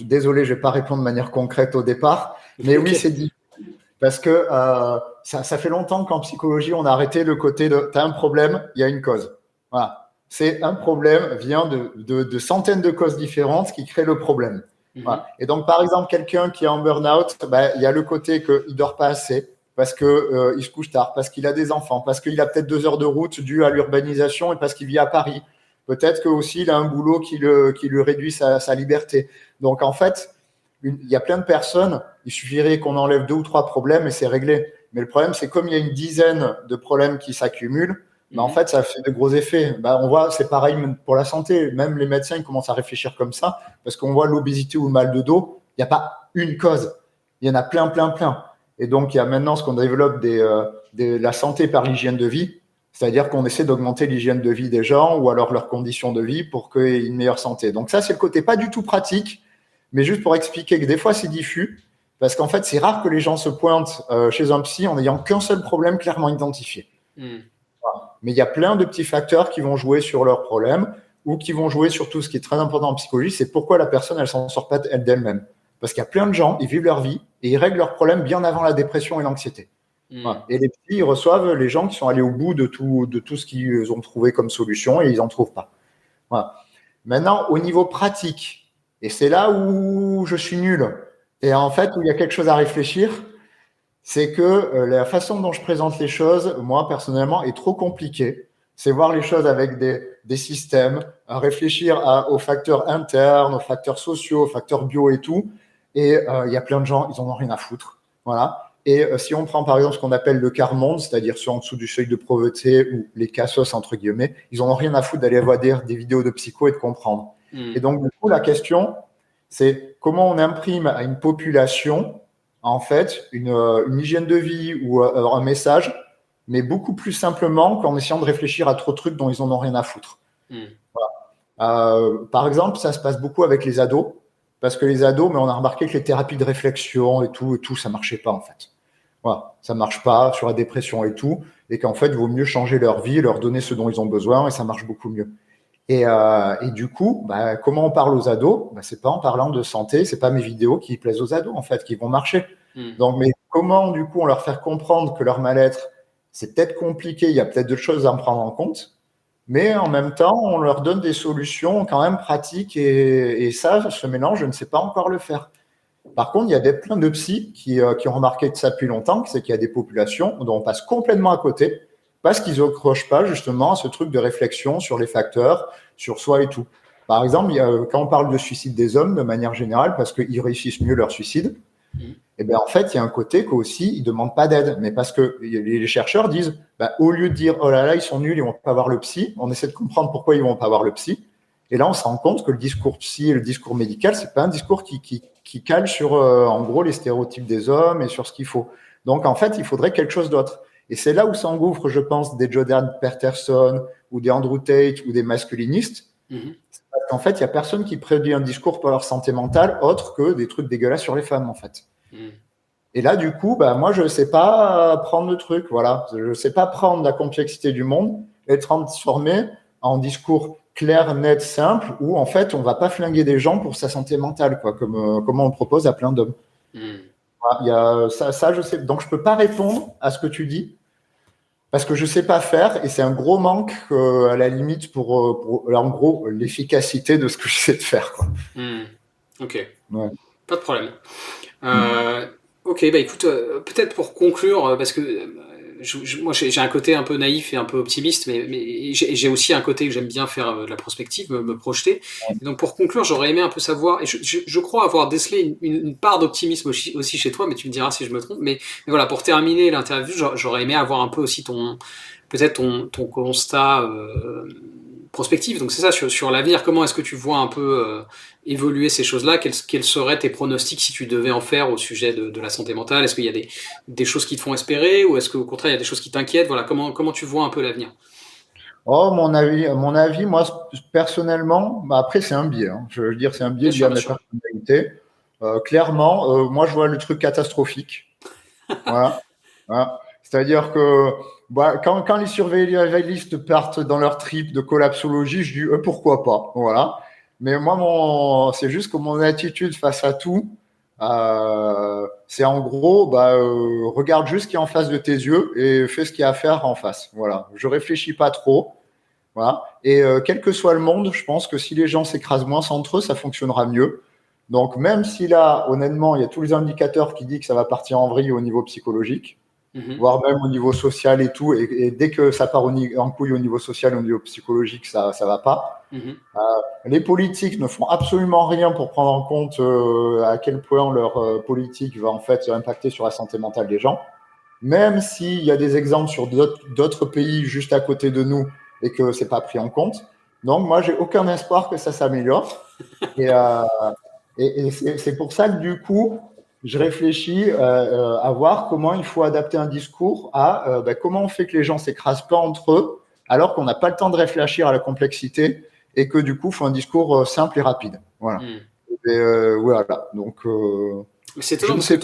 Désolé, je vais pas répondre de manière concrète au départ, mais okay. Oui, c'est dit. Parce que ça fait longtemps qu'en psychologie, on a arrêté le côté de t'as un problème, il y a une cause. Voilà. C'est un problème vient de centaines de causes différentes qui créent le problème. Voilà. Et donc, par exemple, quelqu'un qui est en burn-out, il y a le côté qu'il dort pas assez, parce que il se couche tard, parce qu'il a des enfants, parce qu'il a peut-être 2 heures de route due à l'urbanisation et parce qu'il vit à Paris. Peut-être que aussi il a un boulot qui lui réduit sa liberté. Donc en fait, il y a plein de personnes, il suffirait qu'on enlève 2 ou 3 problèmes et c'est réglé. Mais le problème, c'est comme il y a une dizaine de problèmes qui s'accumulent, en fait, ça fait de gros effets. On voit, c'est pareil pour la santé. Même les médecins ils commencent à réfléchir comme ça, parce qu'on voit l'obésité ou le mal de dos, il n'y a pas une cause. Il y en a plein. Et donc, il y a maintenant ce qu'on développe la santé par l'hygiène de vie. C'est-à-dire qu'on essaie d'augmenter l'hygiène de vie des gens ou alors leurs conditions de vie pour qu'il y ait une meilleure santé. Donc ça, c'est le côté pas du tout pratique, mais juste pour expliquer que des fois, c'est diffus, parce qu'en fait, c'est rare que les gens se pointent chez un psy en n'ayant qu'un seul problème clairement identifié. Voilà. Mais il y a plein de petits facteurs qui vont jouer sur leurs problèmes ou qui vont jouer sur tout ce qui est très important en psychologie, c'est pourquoi la personne, elle s'en sort pas d'elle-même. Parce qu'il y a plein de gens, ils vivent leur vie et ils règlent leurs problèmes bien avant la dépression et l'anxiété. Voilà. Et les psys, ils reçoivent les gens qui sont allés au bout de tout ce qu'ils ont trouvé comme solution et ils n'en trouvent pas. Voilà. Maintenant, au niveau pratique, et c'est là où je suis nul, et en fait, où il y a quelque chose à réfléchir, c'est que la façon dont je présente les choses, moi, personnellement, est trop compliquée. C'est voir les choses avec des systèmes, réfléchir aux facteurs internes, aux facteurs sociaux, aux facteurs bio et tout. Et il y a plein de gens, ils en ont rien à foutre. Voilà. Et si on prend par exemple ce qu'on appelle le quart monde, c'est-à-dire ceux en dessous du seuil de pauvreté ou les cassos entre guillemets, ils en ont rien à foutre d'aller voir des vidéos de psycho et de comprendre. Et donc du coup la question, c'est comment on imprime à une population en fait une hygiène de vie ou un message, mais beaucoup plus simplement qu'en essayant de réfléchir à trop de trucs dont ils en ont rien à foutre. Voilà. Par exemple, ça se passe beaucoup avec les ados. Parce que les ados, mais on a remarqué que les thérapies de réflexion et tout, ça marchait pas en fait. Voilà, ça marche pas sur la dépression et tout, et qu'en fait, il vaut mieux changer leur vie, leur donner ce dont ils ont besoin, et ça marche beaucoup mieux. Et du coup, comment on parle aux ados ? C'est pas en parlant de santé, c'est pas mes vidéos qui plaisent aux ados en fait, qui vont marcher. Donc, mais comment du coup on leur faire comprendre que leur mal-être, c'est peut-être compliqué, il y a peut-être d'autres choses à en prendre en compte. Mais en même temps, on leur donne des solutions quand même pratiques et ça, ce mélange, je ne sais pas encore le faire. Par contre, il y a plein de psys qui ont remarqué ça depuis longtemps, c'est qu'il y a des populations dont on passe complètement à côté parce qu'ils n'accrochent pas justement à ce truc de réflexion sur les facteurs, sur soi et tout. Par exemple, quand on parle de suicide des hommes de manière générale, parce qu'ils réussissent mieux leur suicide, et bien en fait, il y a un côté qu'aussi, ils ne demandent pas d'aide. Mais parce que les chercheurs disent, au lieu de dire, oh là là, ils sont nuls, ils ne vont pas voir le psy, on essaie de comprendre pourquoi ils ne vont pas voir le psy. Et là, on se rend compte que le discours psy et le discours médical, c'est pas un discours qui cale sur, en gros, les stéréotypes des hommes et sur ce qu'il faut. Donc, en fait, il faudrait quelque chose d'autre. Et c'est là où s'engouffrent, je pense, des Jordan Peterson ou des Andrew Tate ou des masculinistes. Parce qu'en fait, il n'y a personne qui produit un discours pour leur santé mentale autre que des trucs dégueulasses sur les femmes, en fait. Et là, du coup, moi, je ne sais pas prendre le truc, voilà. Je ne sais pas prendre la complexité du monde et transformer en discours clair, net, simple, où en fait, on ne va pas flinguer des gens pour sa santé mentale, quoi, comme on le propose à plein d'hommes. Voilà, il y a ça, je sais. Donc, je ne peux pas répondre à ce que tu dis parce que je ne sais pas faire et c'est un gros manque à la limite pour en gros, l'efficacité de ce que j'essaie de faire, quoi. Ok. Ouais. Pas de problème. Ok, écoute, peut-être pour conclure, parce que moi j'ai un côté un peu naïf et un peu optimiste, mais j'ai aussi un côté que j'aime bien faire de la prospective, me projeter. Et donc pour conclure, j'aurais aimé un peu savoir, et je crois avoir décelé une part d'optimisme aussi chez toi, mais tu me diras si je me trompe. Mais voilà, pour terminer l'interview, j'aurais aimé avoir un peu aussi peut-être ton constat prospectif. Donc c'est ça, sur l'avenir, comment est-ce que tu vois un peu évoluer ces choses-là, quels seraient tes pronostics si tu devais en faire au sujet de la santé mentale? Est-ce qu'il y a des choses qui te font espérer ou est-ce qu'au contraire il y a des choses qui t'inquiètent? Voilà, comment tu vois un peu l'avenir? Mon avis, moi personnellement, après c'est un biais, hein. Je veux dire, c'est un biais lié à ma personnalité. Clairement, moi je vois le truc catastrophique. Voilà. Voilà. C'est-à-dire que quand les survivalistes partent dans leur trip de collapsologie, je dis pourquoi pas. Voilà. Mais moi, c'est juste que mon attitude face à tout, c'est en gros, regarde juste ce qui est en face de tes yeux et fais ce qu'il y a à faire en face. Voilà. Je réfléchis pas trop. Voilà. Et quel que soit le monde, je pense que si les gens s'écrasent moins entre eux, ça fonctionnera mieux. Donc, même si là, honnêtement, il y a tous les indicateurs qui disent que ça va partir en vrille au niveau psychologique, voire même au niveau social et tout, et dès que ça part en couille au niveau social et au niveau psychologique, ça va pas. Les politiques ne font absolument rien pour prendre en compte à quel point leur politique va en fait impacter sur la santé mentale des gens, même s'il y a des exemples sur d'autres pays juste à côté de nous et que c'est pas pris en compte. Donc, moi, j'ai aucun espoir que ça s'améliore. Et c'est pour ça que du coup, je réfléchis à voir comment il faut adapter un discours à comment on fait que les gens s'écrasent pas entre eux, alors qu'on n'a pas le temps de réfléchir à la complexité et que du coup, il faut un discours simple et rapide. Voilà. Et voilà. Donc, c'est étonnant parce que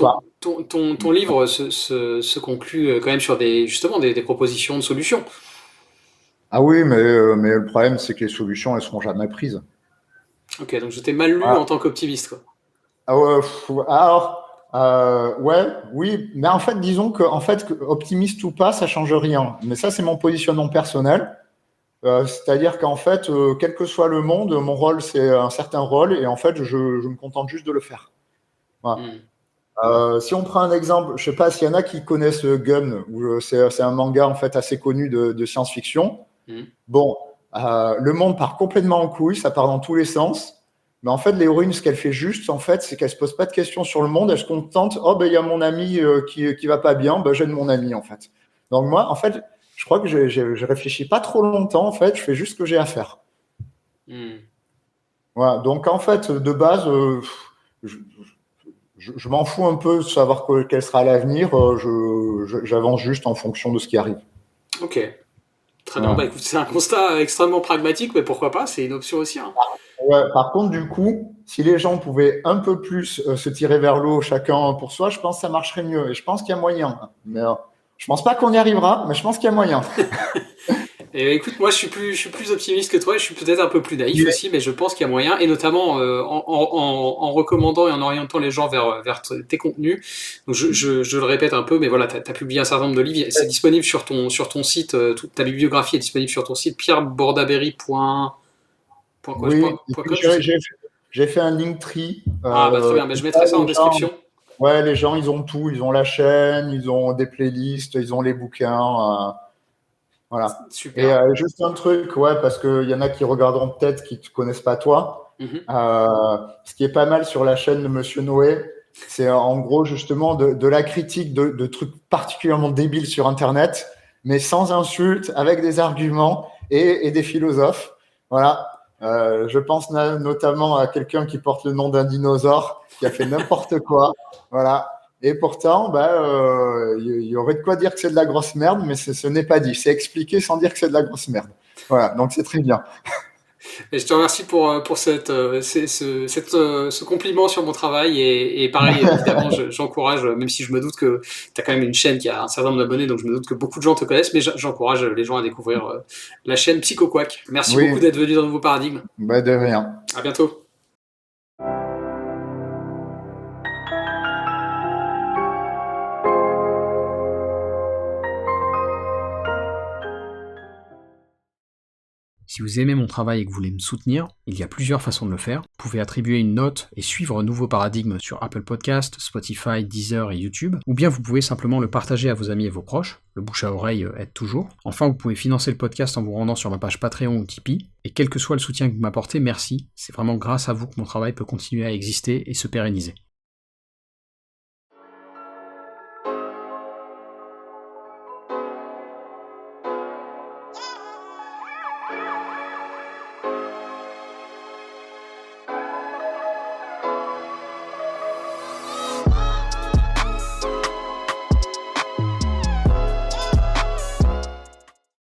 ton livre se conclut quand même sur justement des propositions de solutions. Ah oui, mais le problème, c'est que les solutions, elles seront jamais prises. Ok, donc je t'ai mal lu Ah. en tant qu'optimiste, quoi. Ah ouais, alors, ouais, oui, mais en fait, disons que, optimiste ou pas, ça change rien. Mais ça, c'est mon positionnement personnel. C'est-à-dire qu'en fait, quel que soit le monde, mon rôle, c'est un certain rôle, et en fait, je me contente juste de le faire. Voilà. Si on prend un exemple, je sais pas s'il y en a qui connaissent Gun, c'est un manga en fait assez connu de science-fiction. Bon, le monde part complètement en couille, ça part dans tous les sens. Mais en fait, l'héroïne, ce qu'elle fait juste, en fait, c'est qu'elle se pose pas de questions sur le monde. Elle se contente, oh ben il y a mon ami qui va pas bien, ben j'aide mon ami en fait. Donc moi, en fait, je crois que je réfléchis pas trop longtemps. En fait, je fais juste ce que j'ai à faire. Voilà. Donc en fait, de base, je m'en fous un peu de savoir quel sera l'avenir. J'avance juste en fonction de ce qui arrive. Ok. Très bien. Bah écoute, c'est un constat extrêmement pragmatique, mais pourquoi pas, c'est une option aussi. Hein. Ouais, par contre, du coup, si les gens pouvaient un peu plus se tirer vers l'eau chacun pour soi, je pense que ça marcherait mieux. Et je pense qu'il y a moyen. Mais je pense pas qu'on y arrivera, mais je pense qu'il y a moyen. Et écoute, moi je suis plus optimiste que toi, je suis peut-être un peu plus naïf aussi, mais je pense qu'il y a moyen, et notamment en recommandant et en orientant les gens vers tes contenus. Donc je le répète un peu, mais voilà, tu as publié un certain nombre de livres, c'est disponible sur ton site, toute ta bibliographie est disponible sur ton site pierrebordaberry.com. Oui, j'ai fait un Linktree. Ah bah très bien, mais je mettrai ça en description. Ouais, les gens, ils ont tout. Ils ont la chaîne, ils ont des playlists, ils ont les bouquins. Voilà. Super. Et juste un truc, ouais, parce qu'il y en a qui regarderont peut-être qui ne te connaissent pas toi. Ce qui est pas mal sur la chaîne de Monsieur Noé, c'est en gros justement de la critique de trucs particulièrement débiles sur Internet, mais sans insultes, avec des arguments et des philosophes. Voilà. Je pense notamment à quelqu'un qui porte le nom d'un dinosaure, qui a fait n'importe quoi. Voilà. Et pourtant, il y aurait de quoi dire que c'est de la grosse merde, mais ce n'est pas dit. C'est expliqué sans dire que c'est de la grosse merde. Voilà, donc c'est très bien. Et je te remercie pour ce compliment sur mon travail. Et pareil, évidemment, j'encourage, même si je me doute que tu as quand même une chaîne qui a un certain nombre d'abonnés, donc je me doute que beaucoup de gens te connaissent, mais j'encourage les gens à découvrir la chaîne PsychoQuack. Merci beaucoup d'être venu dans Nouveau Paradigme. De rien. À bientôt. Si vous aimez mon travail et que vous voulez me soutenir, il y a plusieurs façons de le faire. Vous pouvez attribuer une note et suivre Nouveau Paradigme sur Apple Podcast, Spotify, Deezer et YouTube, ou bien vous pouvez simplement le partager à vos amis et vos proches. Le bouche à oreille aide toujours. Enfin, vous pouvez financer le podcast en vous rendant sur ma page Patreon ou Tipeee. Et quel que soit le soutien que vous m'apportez, merci. C'est vraiment grâce à vous que mon travail peut continuer à exister et se pérenniser.